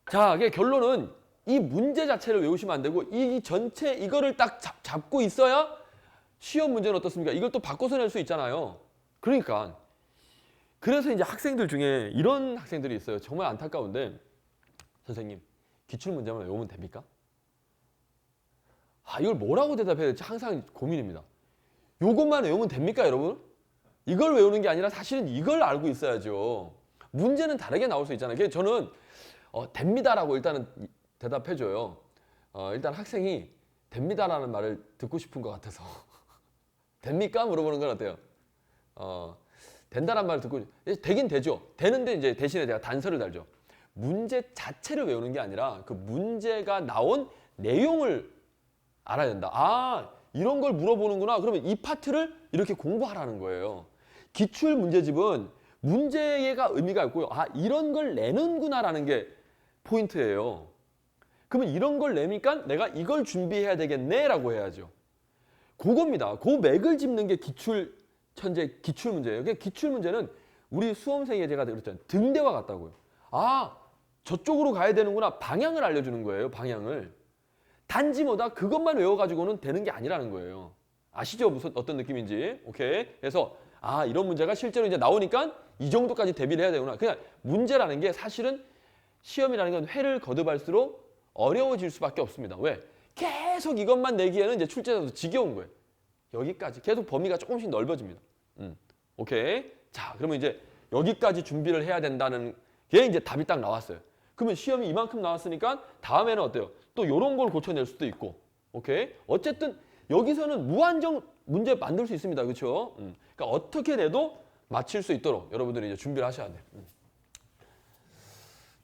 Speaker 1: 자, 이게 결론은 이 문제 자체를 외우시면 안 되고 이 전체 이거를 딱 잡고 있어야 시험 문제는 어떻습니까? 이걸 또 바꿔서 낼 수 있잖아요. 그러니까 그래서 이제 학생들 중에 이런 학생들이 있어요. 정말 안타까운데 선생님 기출문제만 외우면 됩니까? 이걸 뭐라고 대답해야 될지 항상 고민입니다. 요것만 외우면 됩니까, 여러분? 이걸 외우는 게 아니라 사실은 이걸 알고 있어야죠. 문제는 다르게 나올 수 있잖아요. 그래서 저는 됩니다라고 일단은 대답해줘요. 일단 학생이 됩니다라는 말을 듣고 싶은 것 같아서 됩니까? 물어보는 건 어때요? 된다란 말을 듣고 되긴 되죠. 되는데 이제 대신에 제가 단서를 달죠. 문제 자체를 외우는 게 아니라 그 문제가 나온 내용을 알아야 된다. 이런 걸 물어보는구나. 그러면 이 파트를 이렇게 공부하라는 거예요. 기출 문제집은 문제가 의미가 있고요. 이런 걸 내는구나라는 게 포인트예요. 그러면 이런 걸 내니까 내가 이걸 준비해야 되겠네라고 해야죠. 그겁니다. 그 맥을 짚는 게 기출 문제예요. 기출 문제는 우리 수험생이 제가 그랬잖아요. 등대와 같다고요. 저쪽으로 가야 되는구나. 방향을 알려주는 거예요. 방향을. 단지 뭐다 그것만 외워가지고는 되는 게 아니라는 거예요. 아시죠? 무슨 어떤 느낌인지. 오케이. 그래서 이런 문제가 실제로 이제 나오니까 이 정도까지 대비를 해야 되구나. 그냥 문제라는 게 사실은 시험이라는 건 회를 거듭할수록 어려워질 수밖에 없습니다. 왜? 계속 이것만 내기에는 이제 출제자도 지겨운 거예요. 여기까지 계속 범위가 조금씩 넓어집니다. 오케이. 자, 그러면 이제 여기까지 준비를 해야 된다는 게 이제 답이 딱 나왔어요. 그러면 시험이 이만큼 나왔으니까 다음에는 어때요? 또 이런 걸 고쳐낼 수도 있고. 오케이. 어쨌든 여기서는 무한정 문제 만들 수 있습니다. 그렇죠? 그러니까 어떻게 돼도 맞힐 수 있도록 여러분들이 이제 준비를 하셔야 돼요.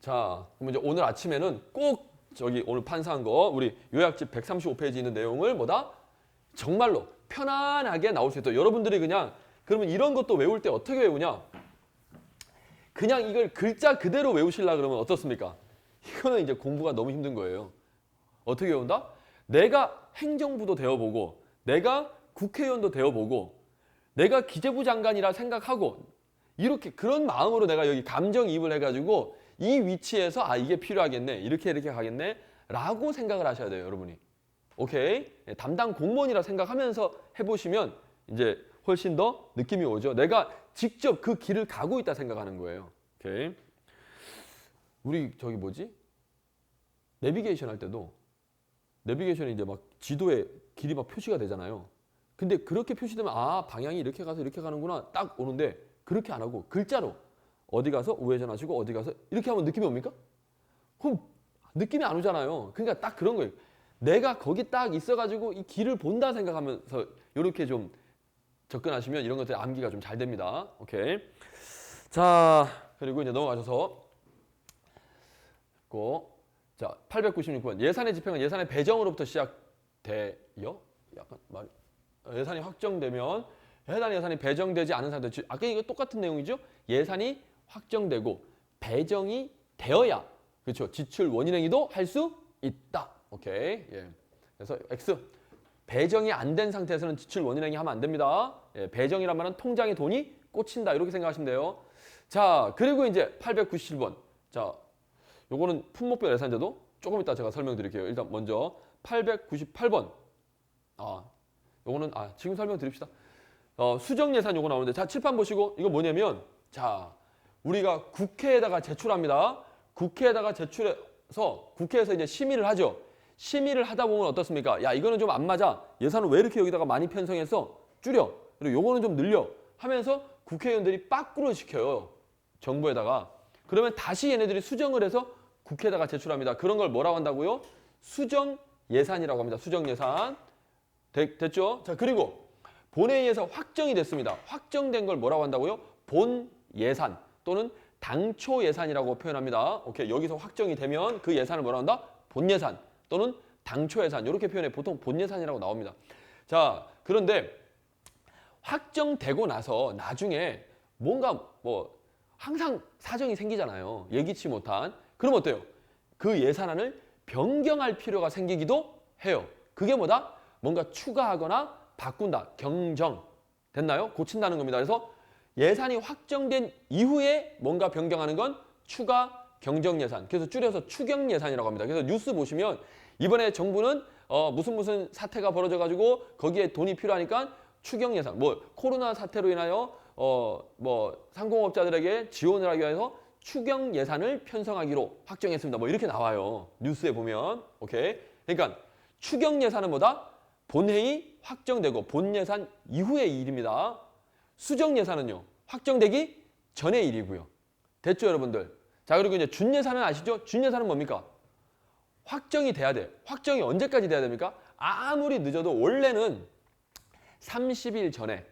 Speaker 1: 자, 그럼 이제 오늘 아침에는 꼭 오늘 판사한 거 우리 요약집 135페이지 있는 내용을 정말로 편안하게 나올 수 있도록 여러분들이 그러면 이런 것도 외울 때 어떻게 외우냐? 그냥 이걸 글자 그대로 외우시려고 그러면 어떻습니까? 이거는 이제 공부가 너무 힘든 거예요. 어떻게 외운다? 내가 행정부도 되어보고 내가 국회의원도 되어보고 내가 기재부 장관이라 생각하고 이렇게 그런 마음으로 내가 여기 감정이입을 해가지고 이 위치에서 이게 필요하겠네 이렇게 가겠네 라고 생각을 하셔야 돼요. 여러분이. 오케이? 담당 공무원이라 생각하면서 해보시면 이제 훨씬 더 느낌이 오죠. 내가 직접 그 길을 가고 있다 생각하는 거예요. 오케이? 우리 내비게이션 할 때도 내비게이션이 이제 막 지도에 길이 막 표시가 되잖아요. 근데 그렇게 표시되면 방향이 이렇게 가서 이렇게 가는구나 딱 오는데 그렇게 안 하고 글자로 어디 가서 우회전하시고 어디 가서 이렇게 하면 느낌이 옵니까? 그럼 느낌이 안 오잖아요. 그러니까 딱 그런 거예요. 내가 거기 딱 있어가지고 이 길을 본다 생각하면서 이렇게 좀 접근하시면 이런 것들이 암기가 좀 잘 됩니다. 오케이. 자, 그리고 이제 넘어가셔서 자, 896번 예산의 집행은 예산의 배정으로부터 시작돼요. 약간 예산이 확정되면 해당 예산이 배정되지 않은 상태. 아까 이거 똑같은 내용이죠. 예산이 확정되고 배정이 되어야 그렇죠. 지출 원인행위도 할 수 있다. 오케이. 예. 그래서 X 배정이 안 된 상태에서는 지출 원인행위 하면 안 됩니다. 예, 배정이란 말은 통장에 돈이 꽂힌다 이렇게 생각하시면 돼요. 자, 그리고 이제 897번. 자, 요거는 품목별 예산제도 조금 이따 제가 설명드릴게요. 일단 먼저 898번. 요거는 지금 설명드립시다. 수정 예산 요거 나오는데 자, 칠판 보시고 이거 뭐냐면 자, 우리가 국회에다가 제출합니다. 국회에다가 제출해서 국회에서 이제 심의를 하죠. 심의를 하다 보면 어떻습니까? 야, 이거는 좀 안 맞아. 예산을 왜 이렇게 여기다가 많이 편성해서 줄여. 그리고 요거는 좀 늘려. 하면서 국회의원들이 빠꾸를 시켜요. 정부에다가. 그러면 다시 얘네들이 수정을 해서 국회에다가 제출합니다. 그런 걸 뭐라고 한다고요? 수정 예산이라고 합니다. 수정 예산. 됐죠? 자, 그리고 본회의에서 확정이 됐습니다. 확정된 걸 뭐라고 한다고요? 본 예산 또는 당초 예산이라고 표현합니다. 오케이, 여기서 확정이 되면 그 예산을 뭐라고 한다? 본 예산 또는 당초 예산 이렇게 표현해. 보통 본 예산이라고 나옵니다. 자, 그런데 확정되고 나서 나중에 뭔가 뭐 항상 사정이 생기잖아요. 예기치 못한. 그럼 어때요? 그 예산안을 변경할 필요가 생기기도 해요. 그게 뭐다? 뭔가 추가하거나 바꾼다. 경정. 됐나요? 고친다는 겁니다. 그래서 예산이 확정된 이후에 뭔가 변경하는 건 추가 경정 예산. 그래서 줄여서 추경 예산이라고 합니다. 그래서 뉴스 보시면 이번에 정부는 무슨 사태가 벌어져 가지고 거기에 돈이 필요하니까 추경 예산. 뭐 코로나 사태로 인하여 뭐 상공업자들에게 지원을 하기 위해서 추경 예산을 편성하기로 확정했습니다. 뭐 이렇게 나와요. 뉴스에 보면. 오케이. 그러니까 추경 예산은 뭐다? 본회의 확정되고 본 예산 이후의 일입니다. 수정 예산은요. 확정되기 전의 일이고요. 됐죠, 여러분들? 자, 그리고 이제 준 예산은 아시죠? 준 예산은 뭡니까? 확정이 돼야 돼. 확정이 언제까지 돼야 됩니까? 아무리 늦어도 원래는 30일 전에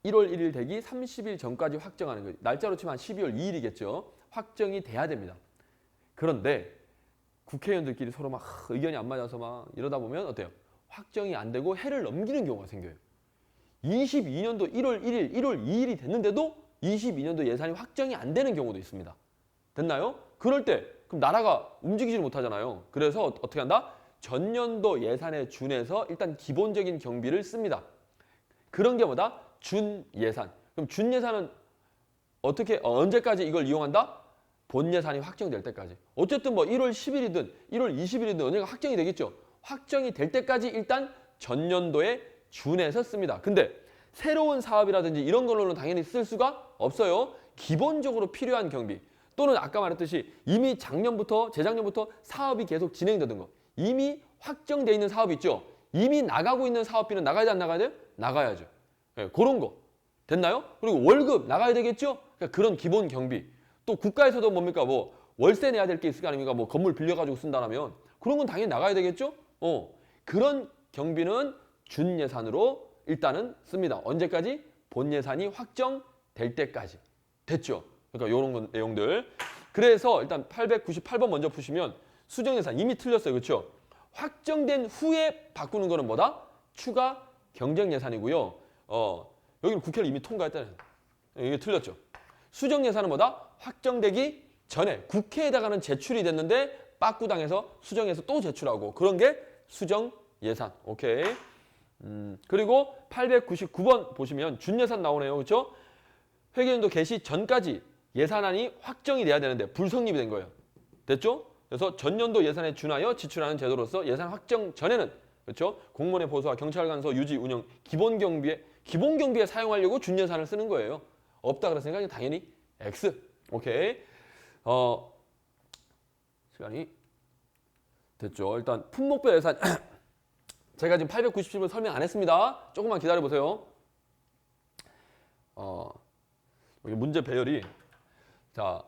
Speaker 1: 1월 1일 되기 30일 전까지 확정하는 거예요. 날짜로 치면 12월 2일이겠죠. 확정이 돼야 됩니다. 그런데 국회의원들끼리 서로 막 의견이 안 맞아서 막 이러다 보면 어때요? 확정이 안 되고 해를 넘기는 경우가 생겨요. 22년도 1월 1일, 1월 2일이 됐는데도 22년도 예산이 확정이 안 되는 경우도 있습니다. 됐나요? 그럴 때 그럼 나라가 움직이지 못하잖아요. 그래서 어떻게 한다? 전년도 예산에 준해서 일단 기본적인 경비를 씁니다. 그런 게 뭐다? 준 예산. 그럼 준 예산은 어떻게 언제까지 이걸 이용한다? 본 예산이 확정될 때까지. 어쨌든 뭐 1월 10일이든 1월 20일이든 언젠가 확정이 되겠죠. 확정이 될 때까지 일단 전년도에 준해서 씁니다. 근데 새로운 사업이라든지 이런 걸로는 당연히 쓸 수가 없어요. 기본적으로 필요한 경비 또는 아까 말했듯이 이미 작년부터 재작년부터 사업이 계속 진행되던 거 이미 확정돼 있는 사업 있죠. 이미 나가고 있는 사업비는 나가야 돼 안 나가야 돼요? 나가야죠. 네, 그런 거 됐나요? 그리고 월급 나가야 되겠죠. 그러니까 그런 기본 경비 또 국가에서도 뭡니까 뭐 월세 내야 될 게 있을 거 아닙니까? 뭐 건물 빌려가지고 쓴다면 그런 건 당연히 나가야 되겠죠. 그런 경비는 준 예산으로 일단은 씁니다. 언제까지? 본 예산이 확정될 때까지. 됐죠? 그러니까 이런 내용들. 그래서 일단 898번 먼저 푸시면 수정 예산 이미 틀렸어요. 그렇죠? 확정된 후에 바꾸는 거는 뭐다? 추가 경정 예산이고요. 여기는 국회를 이미 통과했다는. 이게 틀렸죠. 수정 예산은 뭐다? 확정되기 전에 국회에다가는 제출이 됐는데 빠꾸당해서 수정해서 또 제출하고 그런 게 수정 예산. 오케이. 그리고 899번 보시면 준 예산 나오네요. 그렇죠? 회계연도 개시 전까지 예산안이 확정이 돼야 되는데 불성립이 된 거예요. 됐죠? 그래서 전년도 예산에 준하여 지출하는 제도로서 예산 확정 전에는 그렇죠? 공무원의 보수와 경찰관서 유지 운영 기본 경비에 사용하려고 준 예산을 쓰는 거예요. 없다 그랬으니까 당연히 X. 오케이. 시간이 됐죠. 일단 품목별 예산 제가 지금 897번 설명 안 했습니다. 조금만 기다려 보세요. 여기 문제 배열이 자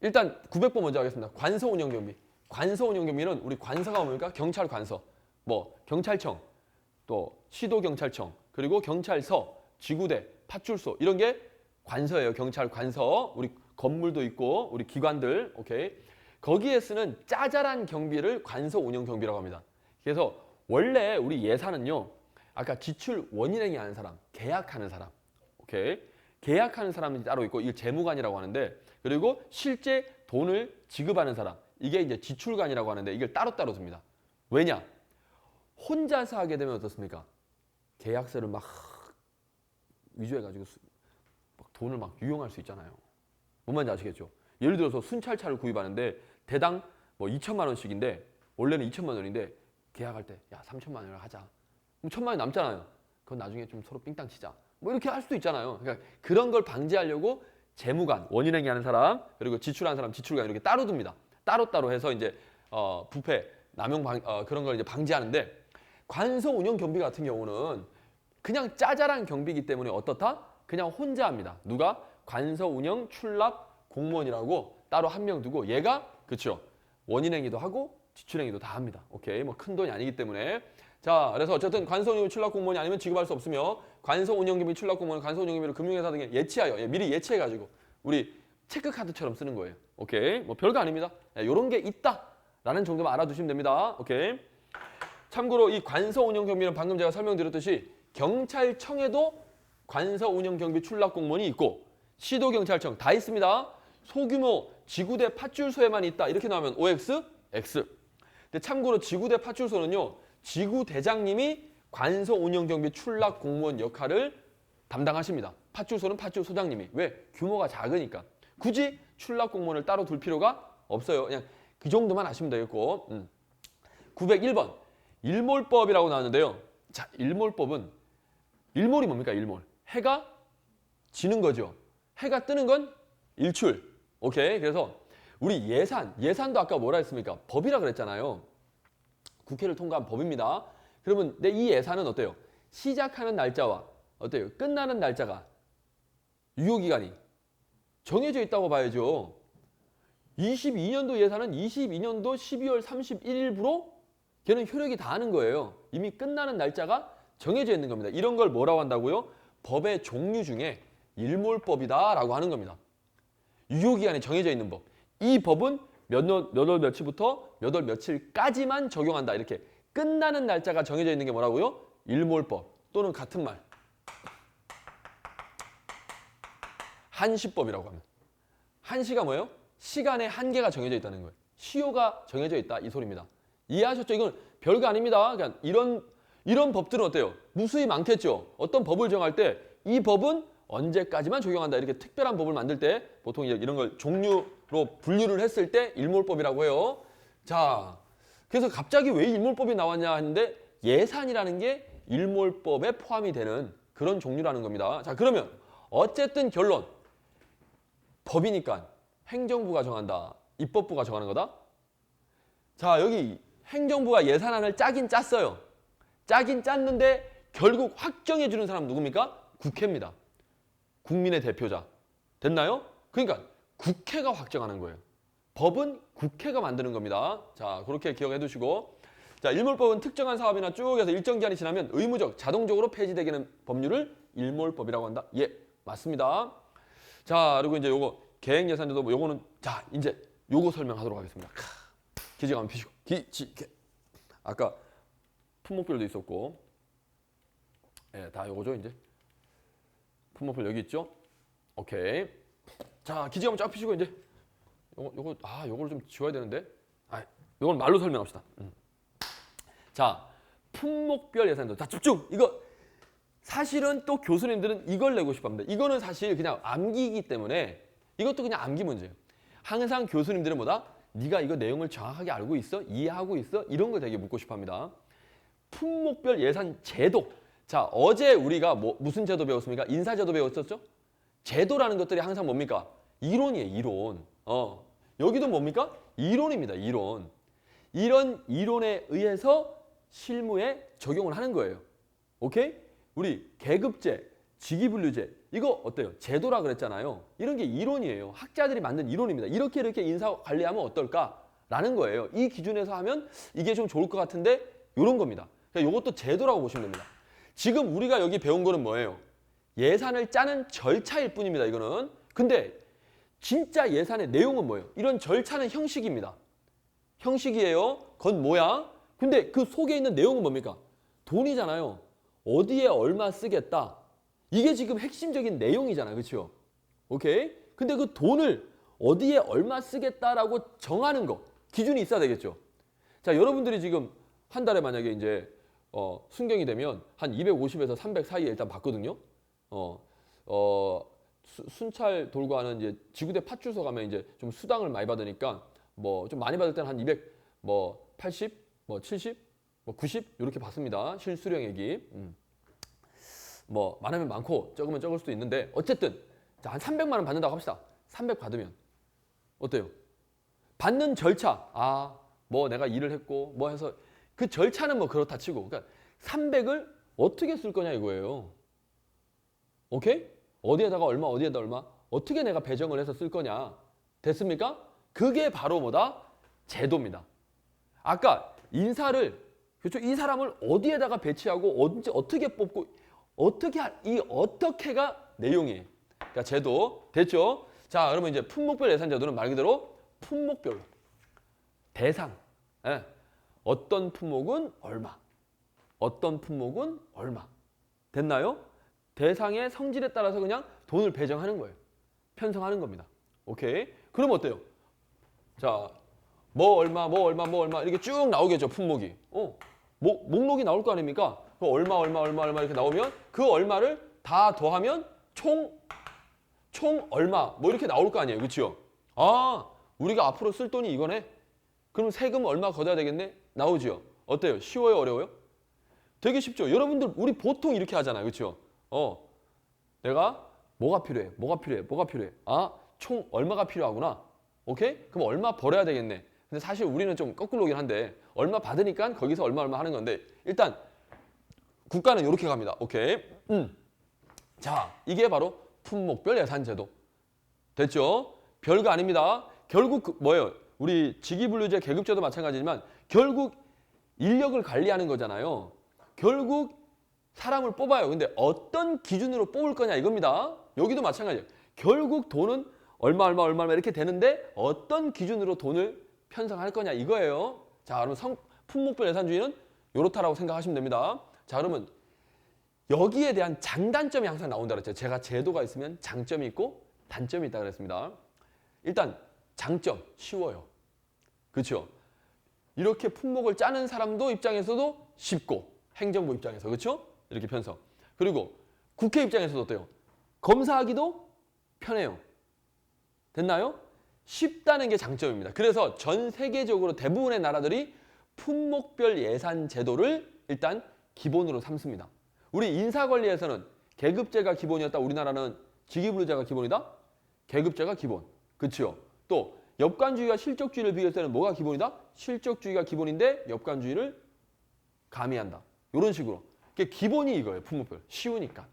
Speaker 1: 일단 900번 먼저 하겠습니다. 관서 운영 경비. 관서 운영 경비는 우리 관서가 뭡니까? 경찰 관서, 뭐 경찰청, 또 시도 경찰청, 그리고 경찰서, 지구대, 파출소 이런 게 관서예요. 경찰 관서. 우리 건물도 있고 우리 기관들. 오케이. 거기에 쓰는 짜잘한 경비를 관서 운영 경비라고 합니다. 그래서 원래 우리 예산은요. 아까 지출 원인행위 하는 사람, 계약하는 사람. 오케이. 계약하는 사람이 따로 있고 이걸 재무관이라고 하는데 그리고 실제 돈을 지급하는 사람 이게 이제 지출관이라고 하는데 이걸 따로따로 둡니다. 왜냐? 혼자서 하게 되면 어떻습니까? 계약서를 막 위조해가지고 막 돈을 막 유용할 수 있잖아요. 뭔 말인지 아시겠죠? 예를 들어서 순찰차를 구입하는데 대당 뭐 2천만 원씩인데 원래는 2천만 원인데 계약할 때 야 3천만 원을 하자. 그럼 1,000만 원 남잖아요. 그건 나중에 좀 서로 삥땅 치자. 뭐 이렇게 할 수도 있잖아요. 그러니까 그런 걸 방지하려고 재무관, 원인행위 하는 사람, 그리고 지출하는 사람, 지출관 이렇게 따로 둡니다. 따로따로 해서 이제 부패, 남용 그런 걸 이제 방지하는데 관성 운영 경비 같은 경우는 그냥 짜잘한 경비이기 때문에 어떻다? 그냥 혼자 합니다. 누가? 관성 운영 출납 공무원이라고 따로 한 명 두고 얘가 그렇죠. 원인행위도 하고 지출행위도 다 합니다. 오케이. 뭐 큰 돈이 아니기 때문에. 자, 그래서 어쨌든 관성운영 출납 공무원이 아니면 지급할 수 없으며 관성운영경비 출납 공무원은 관성운영경비를 금융회사 등에 예치하여 미리 예치해가지고 우리 체크카드처럼 쓰는 거예요. 오케이. 뭐 별거 아닙니다. 이런 게 있다라는 정도만 알아두시면 됩니다. 오케이. 참고로 이 관성운영경비는 방금 제가 설명드렸듯이 경찰청에도 관성운영경비 출납 공무원이 있고 시도경찰청 다 있습니다. 소규모 지구대 파출소에만 있다. 이렇게 나오면 OX, X. 근데 참고로 지구대 파출소는요. 지구대장님이 관성운영경비 출납 공무원 역할을 담당하십니다. 파출소는 파출소장님이. 왜? 규모가 작으니까. 굳이 출납 공무원을 따로 둘 필요가 없어요. 그냥 그 정도만 아시면 되겠고. 901번. 일몰법이라고 나왔는데요. 자, 일몰법은 일몰이 뭡니까? 일몰. 해가 지는 거죠. 해가 뜨는 건 일출. 오케이. 그래서 우리 예산도 아까 뭐라 했습니까? 법이라 그랬잖아요. 국회를 통과한 법입니다. 그러면 이 예산은 어때요? 시작하는 날짜와 어때요? 끝나는 날짜가 유효기간이 정해져 있다고 봐야죠. 22년도 예산은 22년도 12월 31일부로 걔는 효력이 다하는 거예요. 이미 끝나는 날짜가 정해져 있는 겁니다. 이런 걸 뭐라고 한다고요? 법의 종류 중에 일몰법이다라고 하는 겁니다. 유효기간이 정해져 있는 법. 이 법은 몇 월 며칠부터 몇 월 며칠까지만 적용한다. 이렇게 끝나는 날짜가 정해져 있는 게 뭐라고요? 일몰법 또는 같은 말 한시법이라고 합니다. 한시가 뭐예요? 시간의 한계가 정해져 있다는 거예요. 시효가 정해져 있다 이 소리입니다. 이해하셨죠? 이건 별거 아닙니다. 그러니까 이런 법들은 어때요? 무수히 많겠죠. 어떤 법을 정할 때 이 법은 언제까지만 적용한다. 이렇게 특별한 법을 만들 때 보통 이런 걸 종류로 분류를 했을 때 일몰법이라고 해요. 자, 그래서 갑자기 왜 일몰법이 나왔냐 하는데 예산이라는 게 일몰법에 포함이 되는 그런 종류라는 겁니다. 자, 그러면 어쨌든 결론. 법이니까 행정부가 정한다. 입법부가 정하는 거다. 자, 여기 행정부가 예산안을 짜긴 짰어요. 짜긴 짰는데 결국 확정해 주는 사람 누굽니까? 국회입니다. 국민의 대표자. 됐나요? 그러니까 국회가 확정하는 거예요. 법은 국회가 만드는 겁니다. 자, 그렇게 기억해 두시고. 자, 일몰법은 특정한 사업이나 쭉 해서 일정 기한이 지나면 의무적, 자동적으로 폐지되게 하는 법률을 일몰법이라고 한다. 예, 맞습니다. 자, 그리고 이제 요거 계획 예산제도 뭐 요거는 자, 이제 요거 설명하도록 하겠습니다. 기지감 피시고. 아까 품목별도 있었고. 예, 다 요거죠, 이제. 품목별 여기 있죠? 오케이. 자, 기지감 쫙 피시고 이제 요거를 좀 지워야 되는데. 요건 말로 설명합시다. 자, 품목별 예산도. 자, 집중. 이거 사실은 또 교수님들은 이걸 내고 싶어 합니다. 이거는 사실 그냥 암기이기 때문에 이것도 그냥 암기 문제예요. 항상 교수님들은 뭐다? 네가 이거 내용을 정확하게 알고 있어? 이해하고 있어? 이런 걸 되게 묻고 싶어 합니다. 품목별 예산 제도. 자, 어제 우리가 무슨 제도 배웠습니까? 인사제도 배웠었죠? 제도라는 것들이 항상 뭡니까? 이론이에요, 이론. 여기도 뭡니까? 이론입니다, 이론. 이런 이론에 의해서 실무에 적용을 하는 거예요. 오케이? 우리 계급제, 직위분류제 이거 어때요? 제도라 그랬잖아요. 이런 게 이론이에요. 학자들이 만든 이론입니다. 이렇게 인사 관리하면 어떨까라는 거예요. 이 기준에서 하면 이게 좀 좋을 것 같은데 이런 겁니다. 그러니까 이것도 제도라고 보시면 됩니다. 지금 우리가 여기 배운 거는 뭐예요? 예산을 짜는 절차일 뿐입니다. 이거는. 근데 진짜 예산의 내용은 뭐예요? 이런 절차는 형식입니다. 형식이에요. 건 뭐야? 근데 그 속에 있는 내용은 뭡니까? 돈이잖아요. 어디에 얼마 쓰겠다. 이게 지금 핵심적인 내용이잖아요. 그렇죠? 오케이? 근데 그 돈을 어디에 얼마 쓰겠다라고 정하는 거. 기준이 있어야 되겠죠. 자, 여러분들이 지금 한 달에 만약에 이제 순경이 되면 한 250에서 300 사이에 일단 받거든요. 순찰 돌고 하는 이제 지구대 파출소 가면 이제 좀 수당을 많이 받으니까 뭐 좀 많이 받을 때는 한 200, 뭐 80, 뭐 70, 뭐 90 이렇게 받습니다. 실수령액이. 뭐 많으면 많고 적으면 적을 수도 있는데 어쨌든 자, 한 300만 원 받는다고 합시다. 300 받으면 어때요? 받는 절차 뭐 내가 일을 했고 뭐 해서 그 절차는 뭐 그렇다 치고 그러니까 300을 어떻게 쓸 거냐 이거예요. 오케이? 어디에다가 얼마 어디에다 얼마 어떻게 내가 배정을 해서 쓸 거냐 됐습니까? 그게 바로 뭐다? 제도입니다. 아까 인사를 그렇죠? 이 사람을 어디에다가 배치하고 언제 어떻게 뽑고 이 어떻게가 내용이에요. 그러니까 제도 됐죠? 자, 그러면 이제 품목별 예산 제도는 말 그대로 품목별로 대상. 예. 어떤 품목은 얼마, 어떤 품목은 얼마. 됐나요? 대상의 성질에 따라서 그냥 돈을 배정하는 거예요. 편성하는 겁니다. 오케이? 그럼 어때요? 자, 뭐 얼마, 뭐 얼마, 뭐 얼마 이렇게 쭉 나오겠죠, 품목이. 목록이 나올 거 아닙니까? 그 얼마 이렇게 나오면 그 얼마를 다 더하면 총 얼마 뭐 이렇게 나올 거 아니에요. 그렇죠? 우리가 앞으로 쓸 돈이 이거네. 그럼 세금 얼마 걷어야 되겠네? 나오죠. 어때요? 쉬워요, 어려워요? 되게 쉽죠. 여러분들 우리 보통 이렇게 하잖아요. 그렇죠? 내가 뭐가 필요해? 총 얼마가 필요하구나. 오케이? 그럼 얼마 벌어야 되겠네. 근데 사실 우리는 좀 거꾸로긴 한데 얼마 받으니까 거기서 얼마 하는 건데 일단 국가는 이렇게 갑니다. 오케이? 자, 이게 바로 품목별 예산제도. 됐죠? 별거 아닙니다. 결국 뭐예요? 우리 직위분류제 계급제도 마찬가지지만 결국 인력을 관리하는 거잖아요. 결국 사람을 뽑아요. 근데 어떤 기준으로 뽑을 거냐 이겁니다. 여기도 마찬가지예요. 결국 돈은 얼마 이렇게 되는데 어떤 기준으로 돈을 편성할 거냐 이거예요. 자, 그러면 품목별 예산주의는 요렇다라고 생각하시면 됩니다. 자, 그러면 여기에 대한 장단점이 항상 나온다 그랬죠. 제가 제도가 있으면 장점이 있고 단점이 있다 그랬습니다. 일단 장점 쉬워요. 그렇죠? 이렇게 품목을 짜는 사람도 입장에서도 쉽고 행정부 입장에서 그렇죠? 이렇게 편성. 그리고 국회 입장에서도 어때요? 검사하기도 편해요. 됐나요? 쉽다는 게 장점입니다. 그래서 전 세계적으로 대부분의 나라들이 품목별 예산 제도를 일단 기본으로 삼습니다. 우리 인사관리에서는 계급제가 기본이었다. 우리나라는 직위분류제가 기본이다. 계급제가 기본. 그렇죠? 또 엽관주의와 실적주의를 비교했을 때는 뭐가 기본이다? 실적주의가 기본인데 엽관주의를 가미한다. 이런 식으로. 기본이 이거예요. 품목별. 쉬우니까.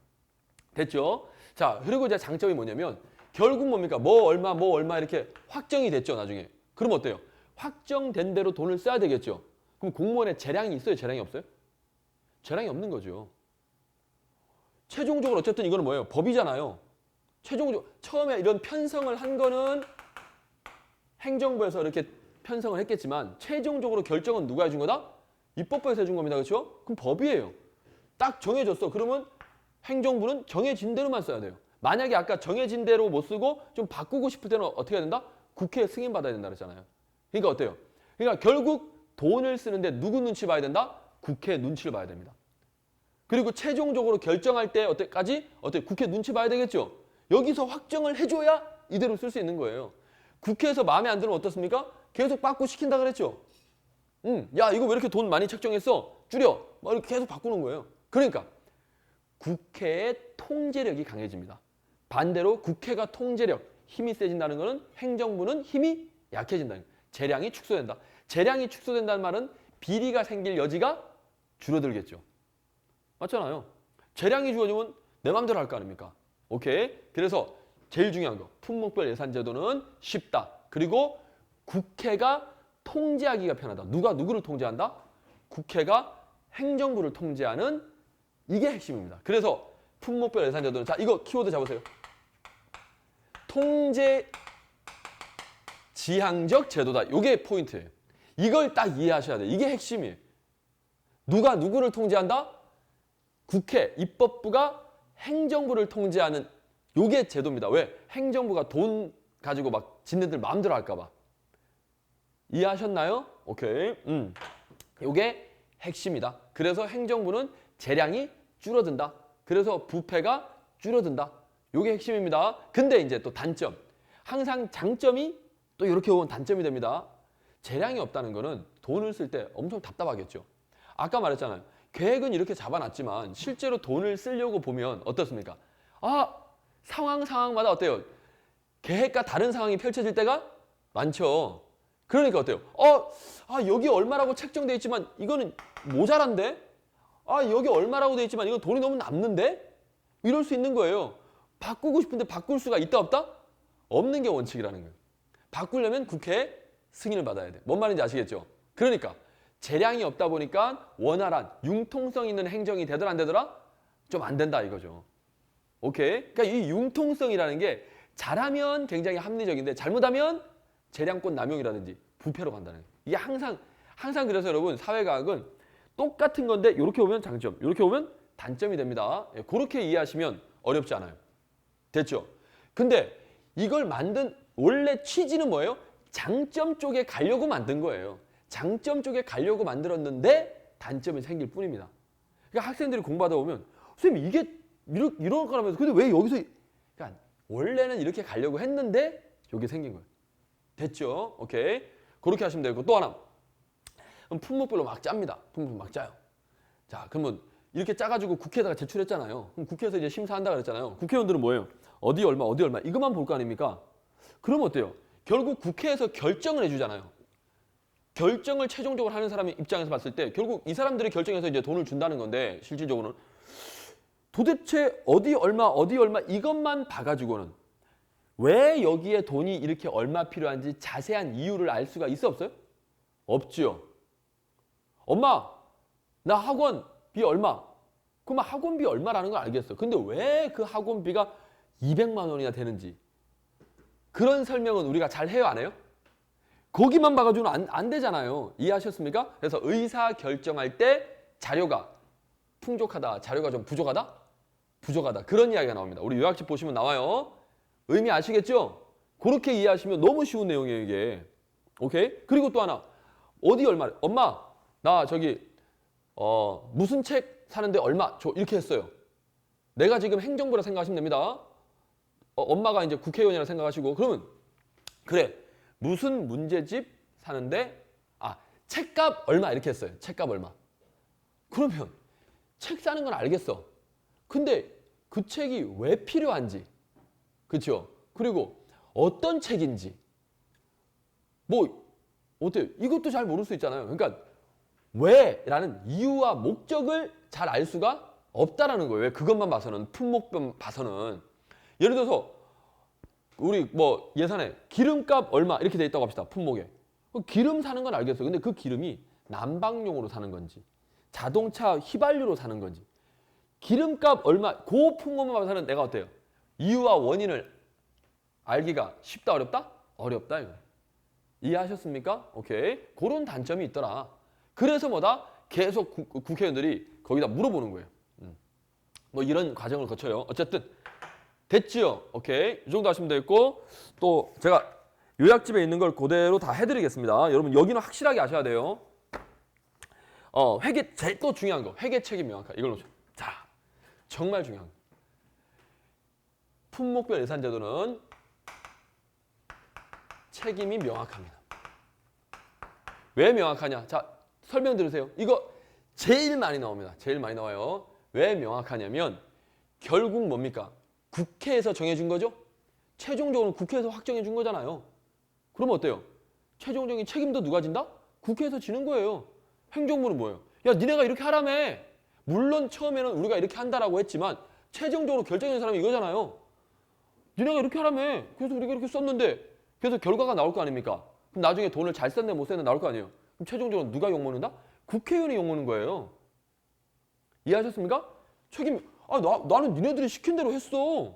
Speaker 1: 됐죠? 자, 그리고 이제 장점이 뭐냐면 결국 뭡니까? 뭐 얼마 이렇게 확정이 됐죠, 나중에. 그럼 어때요? 확정된 대로 돈을 써야 되겠죠. 그럼 공무원에 재량이 있어요, 재량이 없어요? 재량이 없는 거죠. 최종적으로 어쨌든 이거는 뭐예요? 법이잖아요. 최종적으로 처음에 이런 편성을 한 거는 행정부에서 이렇게 편성을 했겠지만 최종적으로 결정은 누가 해준 거다? 입법부에서 해준 겁니다. 그렇죠? 그럼 법이에요. 딱 정해졌어. 그러면 행정부는 정해진 대로만 써야 돼요. 만약에 아까 정해진 대로 못 쓰고 좀 바꾸고 싶을 때는 어떻게 해야 된다? 국회에 승인받아야 된다 그랬잖아요. 그러니까 어때요? 그러니까 결국 돈을 쓰는데 누구 눈치 봐야 된다? 국회 눈치를 봐야 됩니다. 그리고 최종적으로 결정할 때 어때까지? 국회 눈치 봐야 되겠죠? 여기서 확정을 해줘야 이대로 쓸 수 있는 거예요. 국회에서 마음에 안 들면 어떻습니까? 계속 바꾸 시킨다 그랬죠? 야 이거 왜 이렇게 돈 많이 책정했어? 줄여. 막 이렇게 계속 바꾸는 거예요. 그러니까 국회의 통제력이 강해집니다. 반대로 국회가 통제력, 힘이 세진다는 것은 행정부는 힘이 약해진다는 거예요. 재량이 축소된다. 재량이 축소된다는 말은 비리가 생길 여지가 줄어들겠죠. 맞잖아요. 재량이 주어지면 내 마음대로 할 거 아닙니까? 오케이. 그래서 제일 중요한 거 품목별 예산 제도는 쉽다. 그리고 국회가 통제하기가 편하다. 누가 누구를 통제한다? 국회가 행정부를 통제하는 이게 핵심입니다. 그래서 품목별 예산 제도는 자 이거 키워드 잡으세요. 통제 지향적 제도다. 이게 포인트예요. 이걸 딱 이해하셔야 돼요. 이게 핵심이에요. 누가 누구를 통제한다? 국회, 입법부가 행정부를 통제하는 요게 제도입니다. 왜? 행정부가 돈 가지고 막 지네들 마음대로 할까 봐. 이해하셨나요? 오케이. 요게 핵심이다. 그래서 행정부는 재량이 줄어든다. 그래서 부패가 줄어든다. 요게 핵심입니다. 근데 이제 또 단점. 항상 장점이 또 이렇게 오면 단점이 됩니다. 재량이 없다는 거는 돈을 쓸 때 엄청 답답하겠죠. 아까 말했잖아요. 계획은 이렇게 잡아놨지만 실제로 돈을 쓰려고 보면 어떻습니까? 아, 상황마다 어때요? 계획과 다른 상황이 펼쳐질 때가 많죠. 그러니까 어때요? 여기 얼마라고 책정돼 있지만 이거는 모자란데? 여기 얼마라고 돼 있지만 이건 돈이 너무 남는데? 이럴 수 있는 거예요. 바꾸고 싶은데 바꿀 수가 있다 없다? 없는 게 원칙이라는 거예요. 바꾸려면 국회 승인을 받아야 돼. 뭔 말인지 아시겠죠? 그러니까 재량이 없다 보니까 원활한 융통성 있는 행정이 되더라 안 되더라? 좀 안 된다 이거죠. 오케이? 그러니까 이 융통성이라는 게 잘하면 굉장히 합리적인데 잘못하면 재량권 남용이라든지 부패로 간다는 거예요. 이게 항상 그래서 여러분 사회과학은 똑같은 건데 이렇게 오면 장점, 이렇게 오면 단점이 됩니다. 그렇게 이해하시면 어렵지 않아요. 됐죠? 근데 이걸 만든 원래 취지는 뭐예요? 장점 쪽에 가려고 만든 거예요. 장점 쪽에 가려고 만들었는데 단점이 생길 뿐입니다. 그러니까 학생들이 공부하다 보면 선생님 이게 이런 거라면서 근데 왜 여기서 그러니까 원래는 이렇게 가려고 했는데 여기 생긴 거예요. 됐죠? 오케이. 그렇게 하시면 되고 또 하나. 그럼 품목별로 막 짭니다. 품목 막 짜요. 자, 그러면 이렇게 짜가지고 국회에다가 제출했잖아요. 그럼 국회에서 이제 심사한다 그랬잖아요. 국회의원들은 뭐예요? 어디 얼마 이것만 볼 거 아닙니까? 그러면 어때요? 결국 국회에서 결정을 해주잖아요. 결정을 최종적으로 하는 사람의 입장에서 봤을 때 결국 이 사람들이 결정해서 이제 돈을 준다는 건데 실질적으로는 도대체 어디 얼마 이것만 봐가지고는 왜 여기에 돈이 이렇게 얼마 필요한지 자세한 이유를 알 수가 있어 없어요? 없죠. 엄마 나 학원비 얼마? 그럼 학원비 얼마라는 걸 알겠어. 근데 왜 그 학원비가 200만 원이나 되는지 그런 설명은 우리가 잘 해요 안 해요? 거기만 봐가지고는 안 되잖아요. 이해하셨습니까? 그래서 의사 결정할 때 자료가 풍족하다, 자료가 좀 부족하다? 부족하다. 그런 이야기가 나옵니다. 우리 요약집 보시면 나와요. 의미 아시겠죠? 그렇게 이해하시면 너무 쉬운 내용이에요 이게. 오케이? 그리고 또 하나. 어디 얼마? 엄마 나 저기 무슨 책 사는데 얼마 줘 이렇게 했어요. 내가 지금 행정부라 생각하시면 됩니다. 엄마가 이제 국회의원이라 생각하시고 그러면 그래 무슨 문제집 사는데 책값 얼마 이렇게 했어요. 책값 얼마. 그러면 책 사는 건 알겠어. 근데 그 책이 왜 필요한지 그렇죠? 그리고 어떤 책인지 뭐 어때요? 이것도 잘 모를 수 있잖아요. 그러니까 왜라는 이유와 목적을 잘 알 수가 없다라는 거예요. 왜 그것만 봐서는 품목만 봐서는 예를 들어서 우리 뭐 예산에 기름값 얼마 이렇게 돼 있다고 합시다. 품목에. 기름 사는 건 알겠어요. 근데 그 기름이 난방용으로 사는 건지 자동차 휘발유로 사는 건지 기름값 얼마 그 품목만 봐서는 내가 어때요? 이유와 원인을 알기가 쉽다 어렵다? 어렵다 이거. 이해하셨습니까? 오케이. 그런 단점이 있더라. 그래서 뭐다? 계속 국회의원들이 거기다 물어보는 거예요. 뭐 이런 과정을 거쳐요. 어쨌든 됐지요? 오케이. 이 정도 하시면 되겠고 또 제가 요약집에 있는 걸 그대로 다 해드리겠습니다. 여러분 여기는 확실하게 아셔야 돼요. 회계 제일 또 중요한 거 회계 책임 명확하게 이걸 놓쳐. 자, 정말 중요한 거. 품목별 예산 제도는 책임이 명확합니다. 왜 명확하냐? 자, 설명 들으세요. 이거 제일 많이 나옵니다. 제일 많이 나와요. 왜 명확하냐면 결국 뭡니까? 국회에서 정해준 거죠? 최종적으로 국회에서 확정해 준 거잖아요. 그러면 어때요? 최종적인 책임도 누가 진다? 국회에서 지는 거예요. 행정부는 뭐예요? 야, 니네가 이렇게 하라며. 물론 처음에는 우리가 이렇게 한다라고 했지만 최종적으로 결정한 사람이 이거잖아요. 니네가 이렇게 하라며. 그래서 우리가 이렇게 썼는데 그래서 결과가 나올 거 아닙니까? 그럼 나중에 돈을 잘 썼네 못 썼네 나올 거 아니에요. 그럼 최종적으로 누가 욕먹는다? 국회의원이 욕먹는 거예요. 이해하셨습니까? 책임 나는 니네들이 시킨 대로 했어.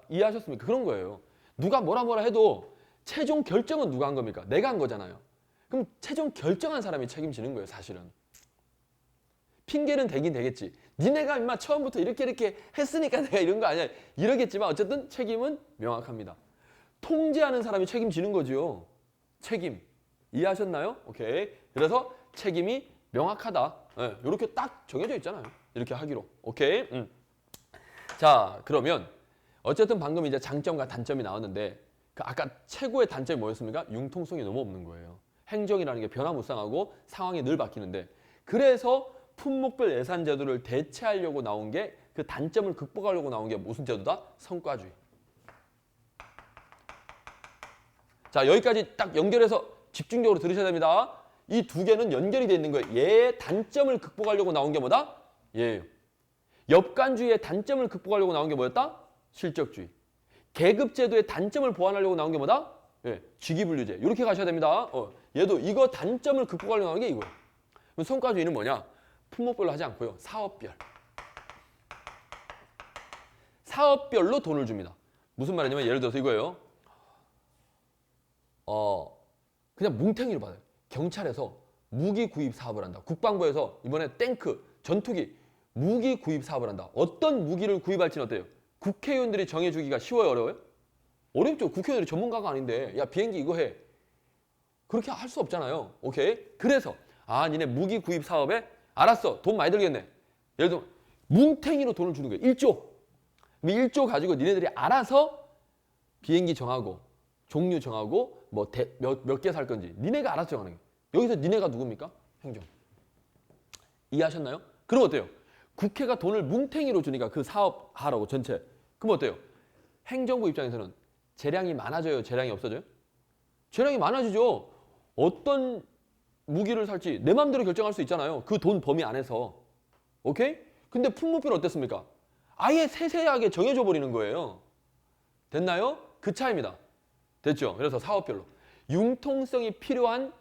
Speaker 1: 이해하셨습니까? 그런 거예요. 누가 뭐라 해도 최종 결정은 누가 한 겁니까? 내가 한 거잖아요. 그럼 최종 결정한 사람이 책임지는 거예요, 사실은. 핑계는 되긴 되겠지. 니네가 임마 처음부터 이렇게 했으니까 내가 이런 거 아니야. 이러겠지만 어쨌든 책임은 명확합니다. 통제하는 사람이 책임지는 거죠. 책임. 이해하셨나요? 오케이. 그래서 책임이 명확하다. 네, 이렇게 딱 정해져 있잖아요. 이렇게 하기로. 오케이. 자, 그러면 어쨌든 방금 이제 장점과 단점이 나왔는데 아까 최고의 단점이 뭐였습니까? 융통성이 너무 없는 거예요. 행정이라는 게 변화무쌍하고 상황이 늘 바뀌는데 그래서 품목별 예산 제도를 대체하려고 나온 게 그 단점을 극복하려고 나온 게 무슨 제도다? 성과주의. 자, 여기까지 딱 연결해서 집중적으로 들으셔야 됩니다. 이 두 개는 연결이 되어 있는 거예요. 얘의 단점을 극복하려고 나온 게 뭐다? 얘예요. 엽관주의의 단점을 극복하려고 나온 게 뭐였다? 실적주의. 계급제도의 단점을 보완하려고 나온 게 뭐다? 예, 직위분류제. 이렇게 가셔야 됩니다. 얘도 이거 단점을 극복하려고 나온 게 이거예요. 그럼 성과주의는 뭐냐? 품목별로 하지 않고요. 사업별. 사업별로 돈을 줍니다. 무슨 말이냐면 예를 들어서 이거예요. 그냥 뭉탱이로 받아요. 경찰에서 무기 구입 사업을 한다. 국방부에서 이번에 탱크, 전투기, 무기 구입 사업을 한다. 어떤 무기를 구입할지는 어때요? 국회의원들이 정해주기가 쉬워요, 어려워요? 어렵죠. 국회의원들이 전문가가 아닌데 야 비행기 이거 해. 그렇게 할 수 없잖아요. 오케이? 그래서 니네 무기 구입 사업에 알았어. 돈 많이 들겠네. 예를 들어 뭉탱이로 돈을 주는 거예요. 1조. 1조 가지고 니네들이 알아서 비행기 정하고 종류 정하고 뭐 몇 개 살 건지 니네가 알아서 정하는 거예요. 여기서 니네가 누굽니까? 행정. 이해하셨나요? 그럼 어때요? 국회가 돈을 뭉탱이로 주니까 그 사업 하라고 전체. 그럼 어때요? 행정부 입장에서는 재량이 많아져요? 재량이 없어져요? 재량이 많아지죠. 어떤 무기를 살지 내 마음대로 결정할 수 있잖아요. 그 돈 범위 안에서. 오케이? 근데 품목별은 어땠습니까? 아예 세세하게 정해져 버리는 거예요. 됐나요? 그 차이입니다. 됐죠? 그래서 사업별로. 융통성이 필요한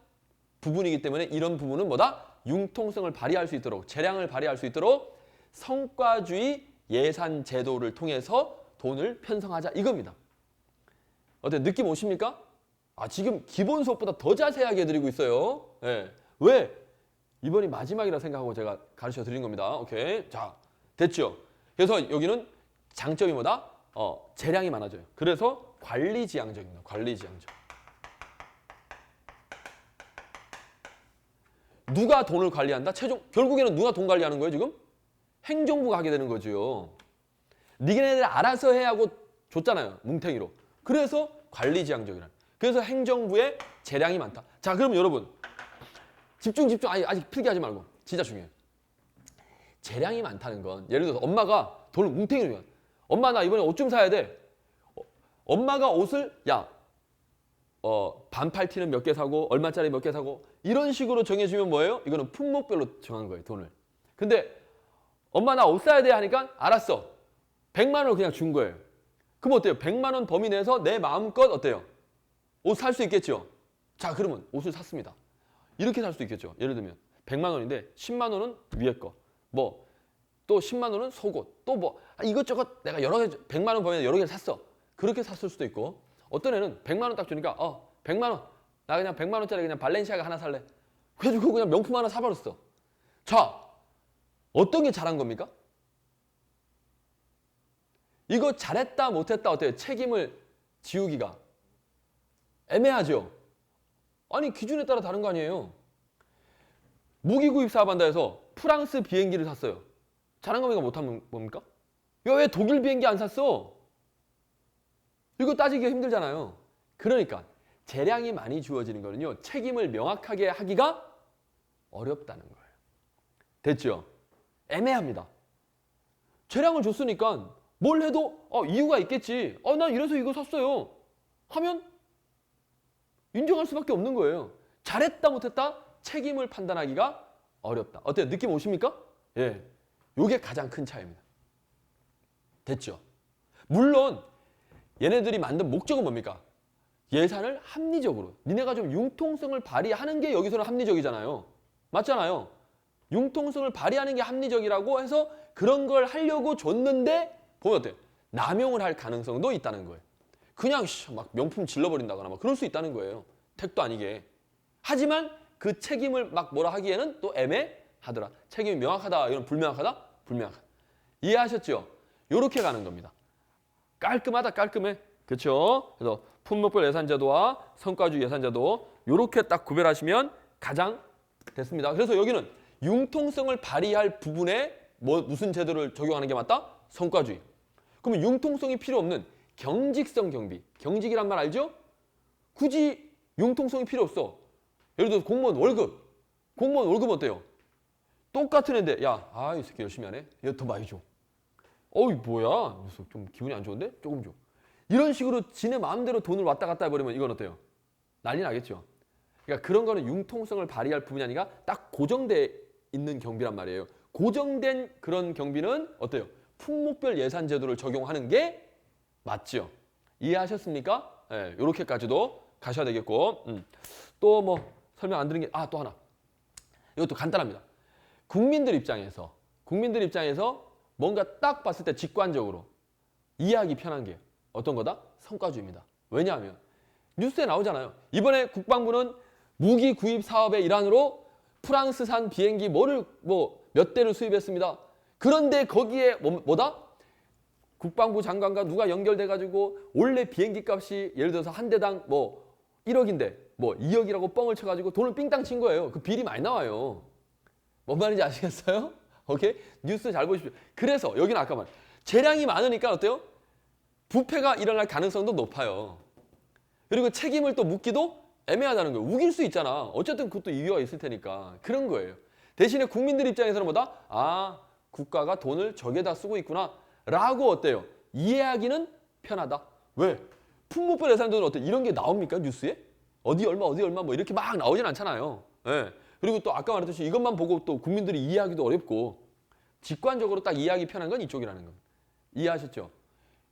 Speaker 1: 부분이기 때문에 이런 부분은 뭐다? 융통성을 발휘할 수 있도록, 재량을 발휘할 수 있도록 성과주의 예산 제도를 통해서 돈을 편성하자 이겁니다. 어때? 느낌 오십니까? 지금 기본 수업보다 더 자세하게 해드리고 있어요. 네. 왜? 이번이 마지막이라 생각하고 제가 가르쳐 드린 겁니다. 오케이. 자, 됐죠? 그래서 여기는 장점이 뭐다? 재량이 많아져요. 그래서 관리지향적입니다. 관리지향적. 누가 돈을 관리한다? 결국에는 누가 돈 관리하는 거예요, 지금? 행정부가 하게 되는 거죠. 니네들 알아서 해 하고 줬잖아요. 뭉탱이로. 그래서 관리지향적이라는. 그래서 행정부의 재량이 많다. 자, 그럼 여러분. 집중. 아직 필기하지 말고. 진짜 중요해요. 재량이 많다는 건 예를 들어서 엄마가 돈을 뭉탱이로 줘. 엄마 나 이번에 옷 좀 사야 돼. 엄마가 옷을 반팔 티는 몇 개 사고 얼마짜리 몇 개 사고 이런 식으로 정해주면 뭐예요? 이거는 품목별로 정한 거예요. 돈을. 근데 엄마 나 옷 사야 돼 하니까 알았어. 100만 원을 그냥 준 거예요. 그럼 어때요? 100만 원 범위 내에서 내 마음껏 어때요? 옷 살 수 있겠죠? 자, 그러면 옷을 샀습니다. 이렇게 살 수 있겠죠? 예를 들면 100만 원인데 10만 원은 위에 거. 또 10만 원은 속옷. 또 이것저것 내가 여러 개 100만 원 범위 내에 여러 개를 샀어. 그렇게 샀을 수도 있고 어떤 애는 100만 원 딱 주니까 100만 원. 나 그냥 100만 원짜리 그냥 발렌시아가 하나 살래. 그래가지고 그냥 명품 하나 사버렸어. 자, 어떤 게 잘한 겁니까? 이거 잘했다 못했다 어때요? 책임을 지우기가 애매하죠. 아니 기준에 따라 다른 거 아니에요. 무기 구입 사업한다 해서 프랑스 비행기를 샀어요. 잘한 겁니까 못한 겁니까? 이거 왜 독일 비행기 안 샀어? 이거 따지기가 힘들잖아요. 그러니까 재량이 많이 주어지는 거는요. 책임을 명확하게 하기가 어렵다는 거예요. 됐죠? 애매합니다. 재량을 줬으니까 뭘 해도 이유가 있겠지. 난 이래서 이거 샀어요. 하면 인정할 수밖에 없는 거예요. 잘했다 못했다 책임을 판단하기가 어렵다. 어때요? 느낌 오십니까? 예, 이게 가장 큰 차이입니다. 됐죠? 물론 얘네들이 만든 목적은 뭡니까? 예산을 합리적으로. 니네가 좀 융통성을 발휘하는 게 여기서는 합리적이잖아요. 맞잖아요. 융통성을 발휘하는 게 합리적이라고 해서 그런 걸 하려고 줬는데 보면 어때요? 남용을 할 가능성도 있다는 거예요. 그냥 막 명품 질러버린다거나 막 그럴 수 있다는 거예요. 택도 아니게. 하지만 그 책임을 막 뭐라 하기에는 또 애매하더라. 책임이 명확하다, 이건 불명확하다? 불명확하다. 이해하셨죠? 요렇게 가는 겁니다. 깔끔하다, 깔끔해. 그렇죠? 그래서 품목별 예산제도와 성과주의 예산제도 요렇게 딱 구별하시면 가장 됐습니다. 그래서 여기는 융통성을 발휘할 부분에 무슨 제도를 적용하는 게 맞다? 성과주의. 그러면 융통성이 필요 없는 경직성 경비. 경직이란 말 알죠? 굳이 융통성이 필요 없어. 예를 들어서 공무원 월급 어때요? 똑같은 애인데 야, 이 새끼 열심히 하네. 얘 더 많이 줘. 어이 뭐야? 그래서 좀 기분이 안 좋은데? 조금 줘. 이런 식으로 지네 마음대로 돈을 왔다 갔다 해버리면 이건 어때요? 난리 나겠죠. 그러니까 그런 거는 융통성을 발휘할 부분이 아니라 딱 고정돼 있는 경비란 말이에요. 고정된 그런 경비는 어때요? 품목별 예산 제도를 적용하는 게 맞죠. 이해하셨습니까? 네, 이렇게까지도 가셔야 되겠고 또 뭐 설명 안 드린 게 또 하나. 이것도 간단합니다. 국민들 입장에서 뭔가 딱 봤을 때 직관적으로 이해하기 편한 게 어떤 거다? 성과주의입니다. 왜냐하면 뉴스에 나오잖아요. 이번에 국방부는 무기 구입 사업의 일환으로 프랑스산 비행기 몇 대를 수입했습니다. 그런데 거기에 뭐다? 국방부 장관과 누가 연결돼가지고 원래 비행기 값이 예를 들어서 한 대당 1억인데 2억이라고 뻥을 쳐가지고 돈을 삥땅 친 거예요. 그 비리 많이 나와요. 뭔 말인지 아시겠어요? 오케이? 뉴스 잘 보십시오. 그래서 여기는 아까 말 재량이 많으니까 어때요? 부패가 일어날 가능성도 높아요. 그리고 책임을 또 묻기도 애매하다는 거예요. 우길 수 있잖아. 어쨌든 그것도 이유가 있을 테니까. 그런 거예요. 대신에 국민들 입장에서는 뭐다? 국가가 돈을 저기에다 쓰고 있구나. 라고 어때요? 이해하기는 편하다. 왜? 품목별 예산들은 어때? 이런 게 나옵니까? 뉴스에? 어디 얼마 이렇게 막 나오진 않잖아요. 예. 그리고 또 아까 말했듯이 이것만 보고 또 국민들이 이해하기도 어렵고 직관적으로 딱 이해하기 편한 건 이쪽이라는 거. 이해하셨죠?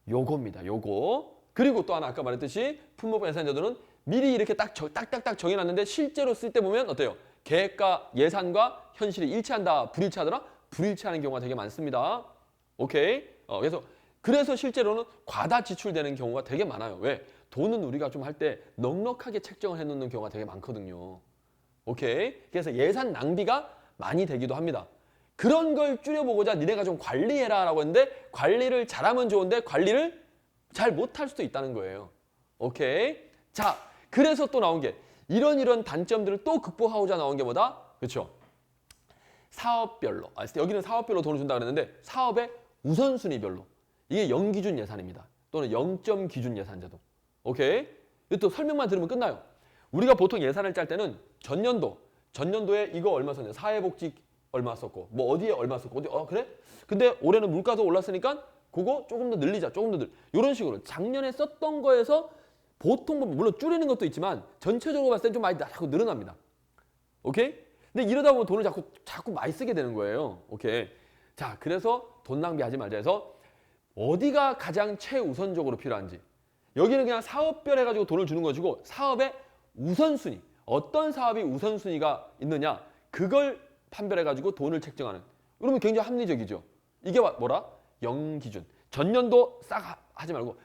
Speaker 1: 요겁니다. 요거. 그리고 또 하나 아까 말했듯이 품목별 예산 제도는 미리 이렇게 딱딱딱 정해놨는데 실제로 쓸 때 보면 어때요? 계획과 예산과 현실이 일치한다, 불일치하더라? 불일치하는 경우가 되게 많습니다. 오케이? 그래서 실제로는 과다 지출되는 경우가 되게 많아요. 왜? 돈은 우리가 좀 할 때 넉넉하게 책정을 해놓는 경우가 되게 많거든요. 오케이? 그래서 예산 낭비가 많이 되기도 합니다. 그런 걸 줄여보고자 니네가 좀 관리해라 라고 했는데 관리를 잘하면 좋은데 관리를 잘 못할 수도 있다는 거예요. 오케이? 자, 그래서 또 나온 게 이런 단점들을 또 극복하고자 나온 게 뭐다? 그렇죠? 사업별로. 여기는 사업별로 돈을 준다 그랬는데 사업의 우선순위별로. 이게 0기준 예산입니다. 또는 0점 기준 예산제도. 오케이? 또 설명만 들으면 끝나요. 우리가 보통 예산을 짤 때는 전년도에 이거 얼마 썼냐? 사회복지 얼마 썼고 어디에 얼마 썼고 그래? 근데 올해는 물가도 올랐으니까 그거 조금 더 늘리자. 이런 식으로 작년에 썼던 거에서 보통 물론 줄이는 것도 있지만 전체적으로 봤을 때 좀 많이 자꾸 늘어납니다. 오케이? 근데 이러다 보면 돈을 자꾸 많이 쓰게 되는 거예요. 오케이? 자, 그래서 돈 낭비하지 말자 해서 어디가 가장 최우선적으로 필요한지 여기는 그냥 사업별 해가지고 돈을 주는 것이고 사업의 우선순위 어떤 사업이 우선순위가 있느냐 그걸 판별해가지고 돈을 책정하는 그러면 굉장히 합리적이죠. 이게 뭐라? 0기준. 전년도 싹 하지 말고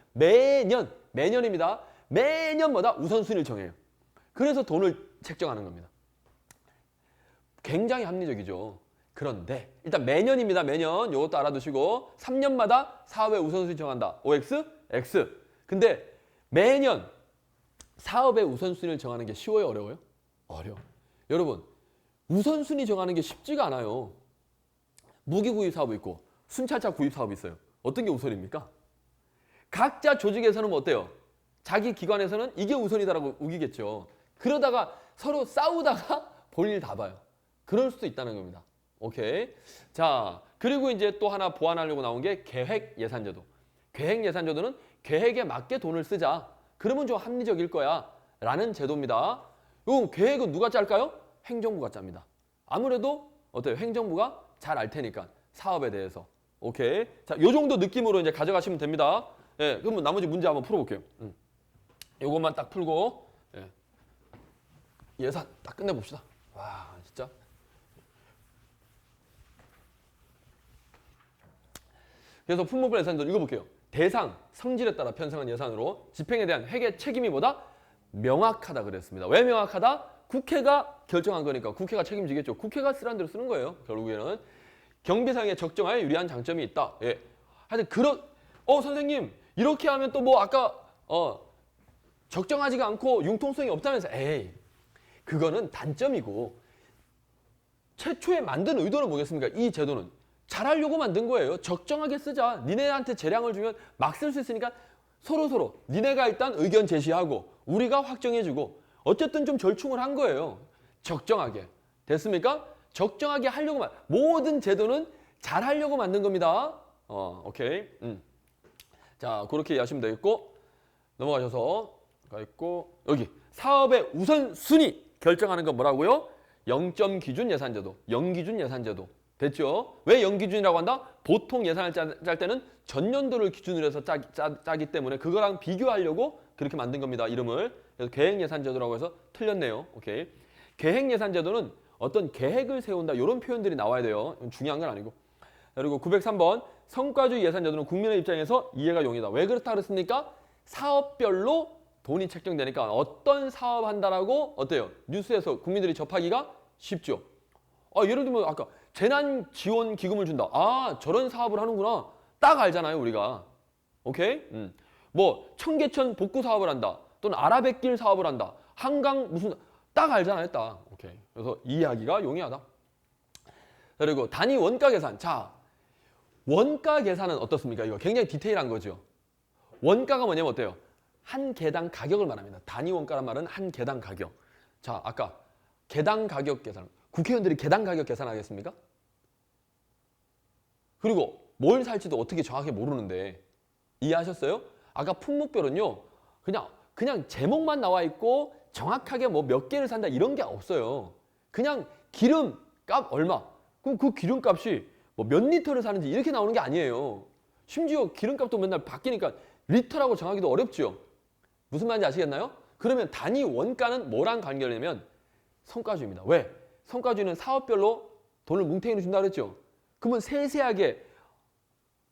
Speaker 1: 매년입니다. 매년마다 우선순위를 정해요. 그래서 돈을 책정하는 겁니다. 굉장히 합리적이죠. 그런데 일단 매년입니다. 매년 이것도 알아두시고 3년마다 사업의 우선순위 정한다. OX, X. 근데 매년 사업의 우선순위를 정하는 게 쉬워요? 어려워요? 어려워. 여러분 우선순위 정하는 게 쉽지가 않아요. 무기 구입 사업이 있고 순찰차 구입 사업이 있어요. 어떤 게 우선입니까? 각자 조직에서는 어때요? 자기 기관에서는 이게 우선이다라고 우기겠죠. 그러다가 서로 싸우다가 볼일 다 봐요. 그럴 수도 있다는 겁니다. 오케이. 자, 그리고 이제 또 하나 보완하려고 나온 게 계획 예산제도. 계획 예산제도는 계획에 맞게 돈을 쓰자. 그러면 좀 합리적일 거야. 라는 제도입니다. 이 계획은 누가 짤까요? 행정부가 짭니다. 아무래도 어때요? 행정부가 잘 알 테니까 사업에 대해서. 오케이. 자, 요 정도 느낌으로 이제 가져가시면 됩니다. 예, 그러면 나머지 문제 한번 풀어볼게요. 요것만 딱 풀고 예산 딱 끝내봅시다. 와, 진짜. 그래서 품목별 예산도 읽어볼게요. 대상, 성질에 따라 편성한 예산으로 집행에 대한 회계 책임이 뭐다? 명확하다 그랬습니다. 왜 명확하다? 국회가 결정한 거니까 국회가 책임지겠죠. 국회가 쓰라는 대로 쓰는 거예요. 결국에는. 경비상에 적정하여 유리한 장점이 있다. 예. 하여튼 선생님 이렇게 하면 또 아까 적정하지가 않고 융통성이 없다면서 에이 그거는 단점이고 최초에 만든 의도는 뭐겠습니까? 이 제도는 잘하려고 만든 거예요. 적정하게 쓰자. 니네한테 재량을 주면 막 쓸 수 있으니까 서로 니네가 일단 의견 제시하고 우리가 확정해주고 어쨌든 좀 절충을 한 거예요. 적정하게. 됐습니까? 적정하게 하려고만. 모든 제도는 잘 하려고 만든 겁니다. 오케이. 자, 그렇게 이해하시면 되겠고, 넘어가셔서 가 있고, 여기 사업의 우선순위 결정하는 건 뭐라고요? 0점 기준 예산제도, 0기준 예산제도. 됐죠? 왜 0기준이라고 한다? 보통 예산을 짤 때는 전년도를 기준으로 해서 짜기 때문에 그거랑 비교하려고 그렇게 만든 겁니다. 이름을. 그래서 계획예산제도라고 해서 틀렸네요. 오케이. 계획예산제도는 어떤 계획을 세운다 이런 표현들이 나와야 돼요. 중요한 건 아니고. 그리고 903번 성과주의 예산제도는 국민의 입장에서 이해가 용이다. 왜 그렇다 그랬습니까? 사업별로 돈이 책정되니까 어떤 사업 한다라고 어때요? 뉴스에서 국민들이 접하기가 쉽죠. 예를 들면 아까 재난지원기금을 준다. 아, 저런 사업을 하는구나. 딱 알잖아요, 우리가. 오케이? 뭐 청계천 복구 사업을 한다. 또는 아라뱃길 사업을 한다. 한강 무슨 딱 알잖아요, 딱. 오케이. 그래서 이해하기가 용이하다. 그리고 단위 원가 계산. 자, 원가 계산은 어떻습니까? 이거 굉장히 디테일한 거죠. 원가가 뭐냐면 어때요? 한 개당 가격을 말합니다. 단위 원가란 말은 한 개당 가격. 자, 아까 개당 가격 계산. 국회의원들이 개당 가격 계산하겠습니까? 그리고 뭘 살지도 어떻게 정확히 모르는데 이해하셨어요? 아까 품목별은요. 그냥 제목만 나와 있고 정확하게 뭐 몇 개를 산다 이런 게 없어요. 그냥 기름값 얼마. 그럼 그 기름값이 뭐 몇 리터를 사는지 이렇게 나오는 게 아니에요. 심지어 기름값도 맨날 바뀌니까 리터라고 정하기도 어렵죠. 무슨 말인지 아시겠나요? 그러면 단위 원가는 뭐랑 관계냐면 성과주의입니다. 왜? 성과주의는 사업별로 돈을 뭉탱이로 준다 그랬죠. 그러면 세세하게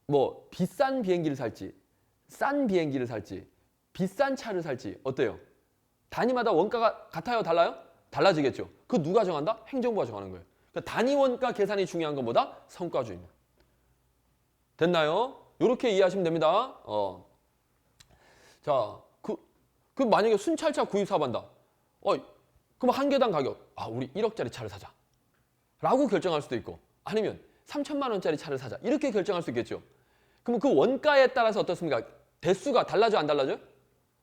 Speaker 1: 뭐 비싼 비행기를 살지, 싼 비행기를 살지, 비싼 차를 살지 어때요? 단위마다 원가가 같아요? 달라요? 달라지겠죠. 그거 누가 정한다? 행정부가 정하는 거예요. 그러니까 단위 원가 계산이 중요한 것보다 성과주의입니다. 됐나요? 이렇게 이해하시면 됩니다. 자, 그 만약에 순찰차 구입 사업한다. 그럼 한 개당 가격. 우리 1억짜리 차를 사자. 라고 결정할 수도 있고 아니면 3천만 원짜리 차를 사자. 이렇게 결정할 수 있겠죠. 그럼 그 원가에 따라서 어떻습니까? 대수가 달라져 안 달라져요?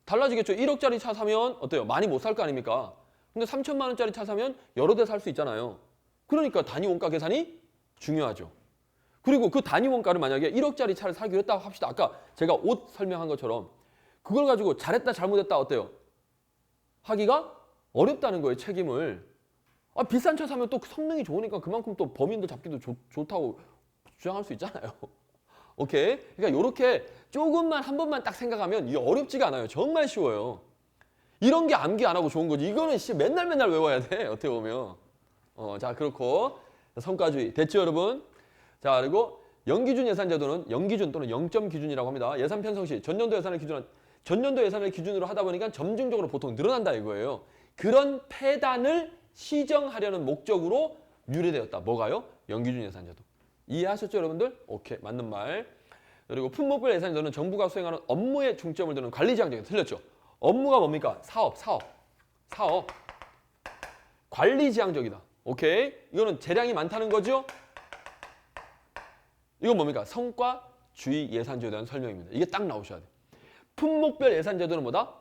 Speaker 1: 달라지겠죠. 1억짜리 차 사면 어때요? 많이 못 살 거 아닙니까? 근데 3천만 원짜리 차 사면 여러 대 살 수 있잖아요. 그러니까 단위 원가 계산이 중요하죠. 그리고 그 단위 원가를 만약에 1억짜리 차를 사기로 했다고 합시다. 아까 제가 옷 설명한 것처럼 그걸 가지고 잘했다 잘못했다 어때요? 하기가 어렵다는 거예요. 책임을. 비싼 차 사면 또 성능이 좋으니까 그만큼 또 범인들 잡기도 좋다고 주장할 수 있잖아요. 오케이? 그러니까 이렇게 조금만 한 번만 딱 생각하면 이게 어렵지가 않아요. 정말 쉬워요. 이런 게 암기 안 하고 좋은 거지. 이거는 맨날 외워야 돼. 어떻게 보면. 자, 그렇고 성과주의. 됐죠, 여러분? 자, 그리고 영기준 예산제도는 영기준 또는 0점 기준이라고 합니다. 예산 편성 시 전년도 예산을 기준으로 하다 보니까 점진적으로 보통 늘어난다 이거예요. 그런 폐단을 시정하려는 목적으로 유래되었다. 뭐가요? 영기준 예산제도. 이해하셨죠, 여러분들? 오케이, 맞는 말. 그리고 품목별 예산제도는 정부가 수행하는 업무에 중점을 두는 관리지향적이다. 틀렸죠? 업무가 뭡니까? 사업. 관리지향적이다. 오케이? 이거는 재량이 많다는 거죠? 이건 뭡니까? 성과주의 예산제도에 대한 설명입니다. 이게 딱 나오셔야 돼요. 품목별 예산제도는 뭐다?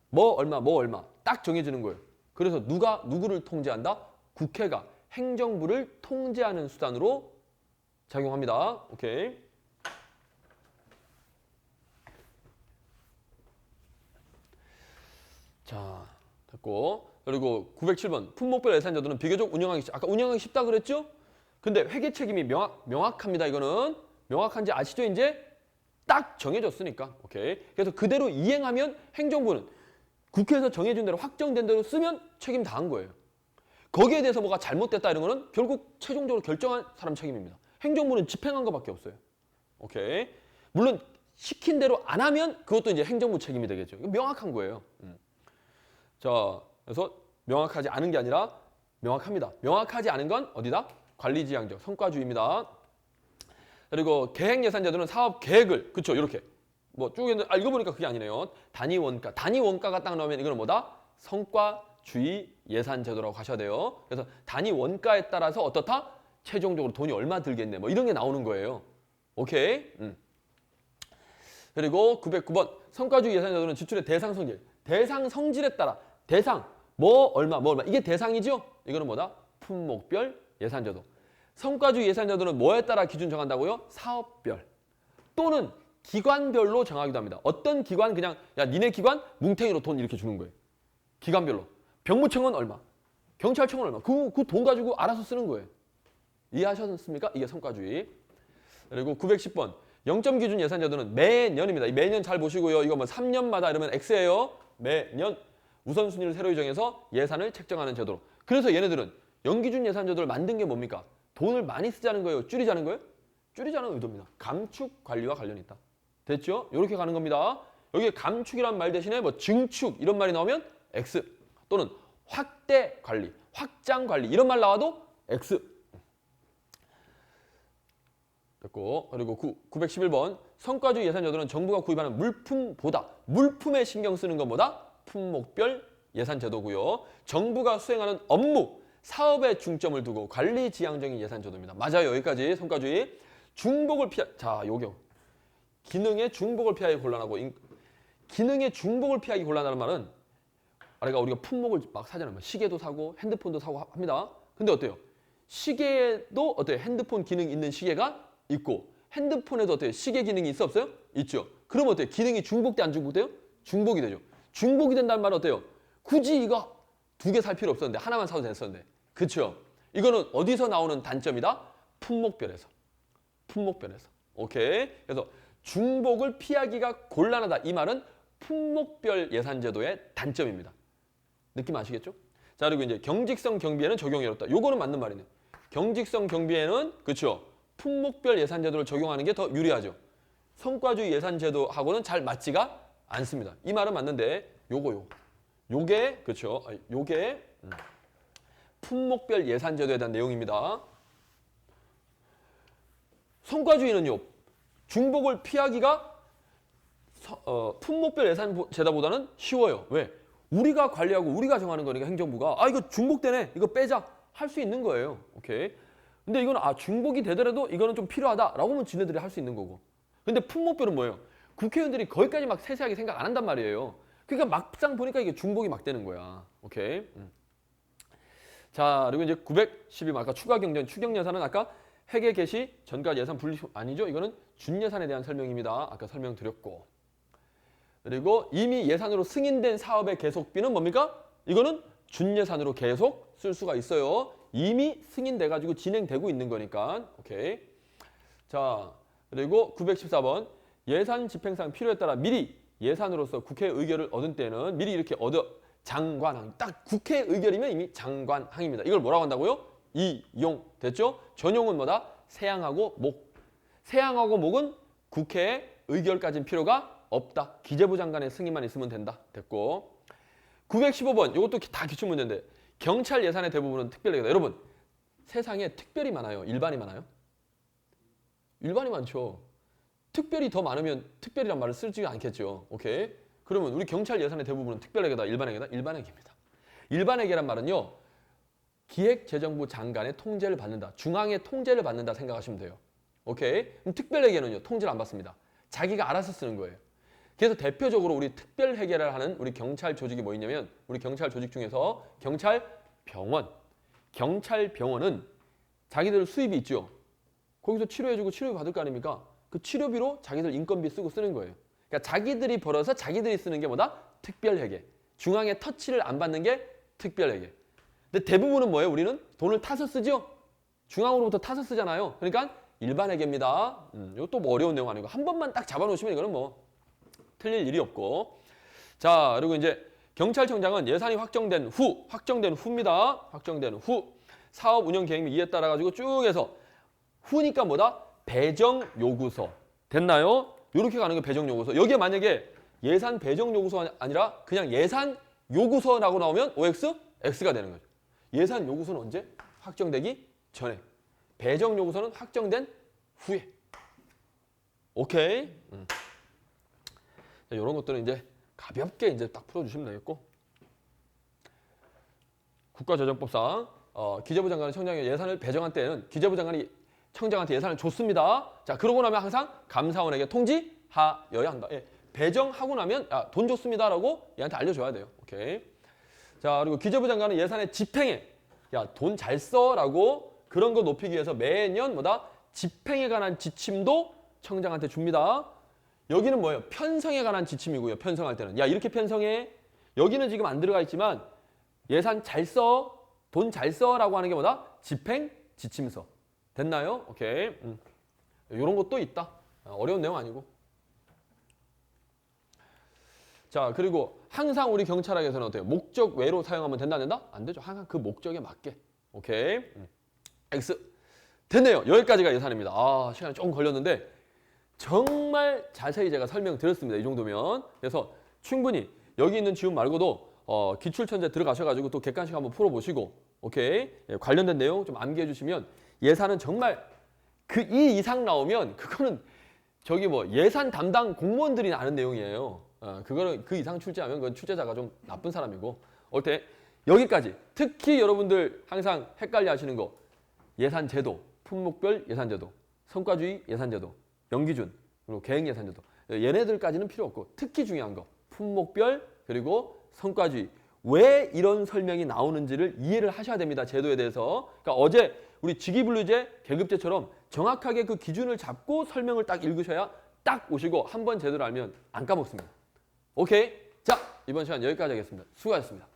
Speaker 1: 뭐 얼마 딱 정해지는 거예요. 그래서 누가 누구를 통제한다? 국회가 행정부를 통제하는 수단으로 작용합니다. 오케이. 자, 됐고. 그리고 907번 품목별 예산제도는 비교적 아까 운영하기 쉽다 그랬죠? 근데 회계 책임이 명확합니다. 이거는 명확한지 아시죠? 이제 딱 정해졌으니까. 오케이. 그래서 그대로 이행하면 행정부는 국회에서 정해준 대로 확정된 대로 쓰면 책임 다한 거예요. 거기에 대해서 뭐가 잘못됐다 이런 거는 결국 최종적으로 결정한 사람 책임입니다. 행정부는 집행한 것밖에 없어요. 오케이. 물론 시킨 대로 안 하면 그것도 이제 행정부 책임이 되겠죠. 이거 명확한 거예요. 자, 그래서 명확하지 않은 게 아니라 명확합니다. 명확하지 않은 건 어디다? 관리지향적 성과주의입니다. 그리고 계획예산제도는 사업 계획을 그렇죠. 이렇게 뭐 쭉 했는데 읽어보니까 그게 아니네요. 단위 원가가 딱 나오면 이거는 뭐다? 성과주의 예산제도라고 하셔야 돼요. 그래서 단위 원가에 따라서 어떻다? 최종적으로 돈이 얼마 들겠네. 뭐 이런 게 나오는 거예요. 오케이. 그리고 909번 성과주의 예산제도는 지출의 대상 성질에 따라 뭐 얼마 뭐 얼마 이게 대상이죠. 이거는 뭐다? 품목별 예산제도. 성과주의 예산제도는 뭐에 따라 기준 정한다고요? 사업별 또는 기관별로 정하기도 합니다. 어떤 기관 그냥 야 니네 기관 뭉탱이로 돈 이렇게 주는 거예요. 기관별로. 병무청은 얼마, 경찰청은 얼마. 그 돈 가지고 알아서 쓰는 거예요. 이해하셨습니까? 이게 성과주의. 그리고 910번. 0점 기준 예산제도는 매년입니다. 매년 잘 보시고요. 이거 뭐 3년마다 이러면 X예요. 매년 우선순위를 새로 정해서 예산을 책정하는 제도로. 그래서 얘네들은 연기준 예산제도를 만든 게 뭡니까? 돈을 많이 쓰자는 거예요? 줄이자는 거예요? 줄이자는 의도입니다. 감축 관리와 관련이 있다. 됐죠? 이렇게 가는 겁니다. 여기에 감축이란 말 대신에 뭐 증축 이런 말이 나오면 X 또는 확대 관리, 확장 관리 이런 말 나와도 X. 됐고 그리고 911번 성과주의 예산제도는 정부가 구입하는 물품보다 물품에 신경 쓰는 것보다 품목별 예산제도고요. 정부가 수행하는 업무, 사업에 중점을 두고 관리 지향적인 예산제도입니다. 맞아요. 여기까지 성과주의. 중복을 자, 요거 기능의 중복을 피하기 곤란하고 기능의 중복을 피하기 곤란하는 말은 우리가 품목을 막 사잖아요. 시계도 사고 핸드폰도 사고 합니다. 근데 어때요? 시계도 어때요? 핸드폰 기능 있는 시계가 있고 핸드폰에도 어때요? 시계 기능이 있어 없어요? 있죠. 그럼 어때요? 기능이 중복돼 안 중복돼요? 중복이 되죠. 중복이 된다는 말은 어때요? 굳이 이거 2개 살 필요 없었는데 하나만 사도 됐었는데. 그렇죠? 이거는 어디서 나오는 단점이다? 품목별에서. 품목별에서. 오케이? 그래서 중복을 피하기가 곤란하다. 이 말은 품목별 예산제도의 단점입니다. 느낌 아시겠죠? 자, 그리고 이제 경직성 경비에는 적용이 어렵다. 요거는 맞는 말이네. 경직성 경비에는 그렇죠. 품목별 예산제도를 적용하는 게 더 유리하죠. 성과주의 예산제도하고는 잘 맞지가 않습니다. 이 말은 맞는데 요게 그렇죠. 요게 품목별 예산제도에 대한 내용입니다. 성과주의는요. 중복을 피하기가 품목별 예산제도보다는 쉬워요. 왜? 우리가 관리하고 우리가 정하는 거니까 행정부가 이거 중복되네. 이거 빼자. 할 수 있는 거예요. 오케이. 근데 이거는 중복이 되더라도 이거는 좀 필요하다라고 하면 지네들이 할 수 있는 거고. 근데 품목별은 뭐예요? 국회의원들이 거기까지 막 세세하게 생각 안 한단 말이에요. 그러니까 막상 보니까 이게 중복이 막 되는 거야. 오케이. 자, 그리고 이제 912번 아까 추가 경정, 추경 예산은 아까 회계 개시 전가 예산 분리 아니죠? 이거는 준 예산에 대한 설명입니다. 아까 설명드렸고. 그리고 이미 예산으로 승인된 사업의 계속비는 뭡니까? 이거는 준 예산으로 계속 쓸 수가 있어요. 이미 승인돼 가지고 진행되고 있는 거니까. 오케이. 자, 그리고 914번 예산 집행상 필요에 따라 미리 예산으로서 국회 의결을 얻은 때는 미리 이렇게 장관항. 딱 국회 의결이면 이미 장관항입니다. 이걸 뭐라고 한다고요? 이용. 됐죠? 전용은 뭐다? 세양하고 목. 세양하고 목은 국회의 의결까지는 필요가 없다. 기재부 장관의 승인만 있으면 된다. 됐고. 915번. 이것도 다 기출문제인데 경찰 예산의 대부분은 특별례다. 여러분 세상에 특별히 많아요? 일반이 많아요? 일반이 많죠. 특별히 더 많으면 특별이란 말을 쓰지 않겠죠. 오케이? 그러면 우리 경찰 예산의 대부분은 특별회계다, 일반회계다? 일반회계입니다. 일반회계란 말은요. 기획재정부 장관의 통제를 받는다. 중앙의 통제를 받는다 생각하시면 돼요. 오케이? 그럼 특별회계는요. 통제를 안 받습니다. 자기가 알아서 쓰는 거예요. 그래서 대표적으로 우리 특별회계를 하는 우리 경찰 조직이 뭐 있냐면 우리 경찰 조직 중에서 경찰병원. 경찰병원은 자기들 수입이 있죠. 거기서 치료해주고 치료비 받을 거 아닙니까? 그 치료비로 자기들 인건비 쓰고 쓰는 거예요. 그러니까 자기들이 벌어서 자기들이 쓰는 게 뭐다? 특별회계. 중앙에 터치를 안 받는 게 특별회계. 근데 대부분은 뭐예요? 우리는 돈을 타서 쓰죠? 중앙으로부터 타서 쓰잖아요. 그러니까 일반회계입니다. 이것도 뭐 어려운 내용 아니고 한 번만 딱 잡아놓으시면 이거는 뭐 틀릴 일이 없고. 자, 그리고 이제 경찰청장은 예산이 확정된 후입니다. 확정된 후 사업 운영 계획 및 이에 따라 가지고 쭉 해서 후니까 뭐다? 배정 요구서. 됐나요? 이렇게 가는 게 배정 요구서. 여기에 만약에 예산 배정 요구서가 아니라 그냥 예산 요구서라고 나오면 OX, X가 되는 거죠. 예산 요구서는 언제? 확정되기 전에. 배정 요구서는 확정된 후에. 오케이. 자, 이런 것들은 이제 가볍게 이제 딱 풀어주시면 되겠고. 국가재정법상 기재부 장관이 청장에 예산을 배정한 때에는 기재부 장관이 청장한테 예산을 줬습니다. 자, 그러고 나면 항상 감사원에게 통지하여야 한다. 예, 배정하고 나면 돈 줬습니다라고 얘한테 알려줘야 돼요. 오케이. 자, 그리고 기재부 장관은 예산의 집행에 야, 돈 잘 써라고 그런 거 높이기 위해서 매년 뭐다? 집행에 관한 지침도 청장한테 줍니다. 여기는 뭐예요? 편성에 관한 지침이고요. 편성할 때는. 야, 이렇게 편성해. 여기는 지금 안 들어가 있지만 예산 잘 써, 돈 잘 써라고 하는 게 뭐다? 집행 지침서. 됐나요? 오케이. 이런 것도 있다. 어려운 내용 아니고. 자, 그리고 항상 우리 경찰학에서는 어때요? 목적 외로 사용하면 된다, 안 된다? 안 되죠. 항상 그 목적에 맞게. 오케이. X. 됐네요. 여기까지가 예산입니다. 아, 시간이 조금 걸렸는데 정말 자세히 제가 설명드렸습니다. 이 정도면. 그래서 충분히 여기 있는 지문 말고도 기출천재 들어가셔가지고 또 객관식 한번 풀어보시고, 오케이. 예, 관련된 내용 좀 암기해 주시면 예산은 정말 그 이 이상 나오면 그거는 저기 뭐 예산 담당 공무원들이 아는 내용이에요. 그거는 그 이상 출제하면 그건 출제자가 좀 나쁜 사람이고. 어때? 여기까지. 특히 여러분들 항상 헷갈려 하시는 거. 예산제도, 품목별 예산제도, 성과주의 예산제도, 연기준, 그리고 계획예산제도. 얘네들까지는 필요 없고 특히 중요한 거. 품목별 그리고 성과주의. 왜 이런 설명이 나오는지를 이해를 하셔야 됩니다. 제도에 대해서. 그러니까 어제 우리 직위분류제, 계급제처럼 정확하게 그 기준을 잡고 설명을 딱 읽으셔야 딱 오시고 한 번 제대로 알면 안 까먹습니다. 오케이? 자, 이번 시간 여기까지 하겠습니다. 수고하셨습니다.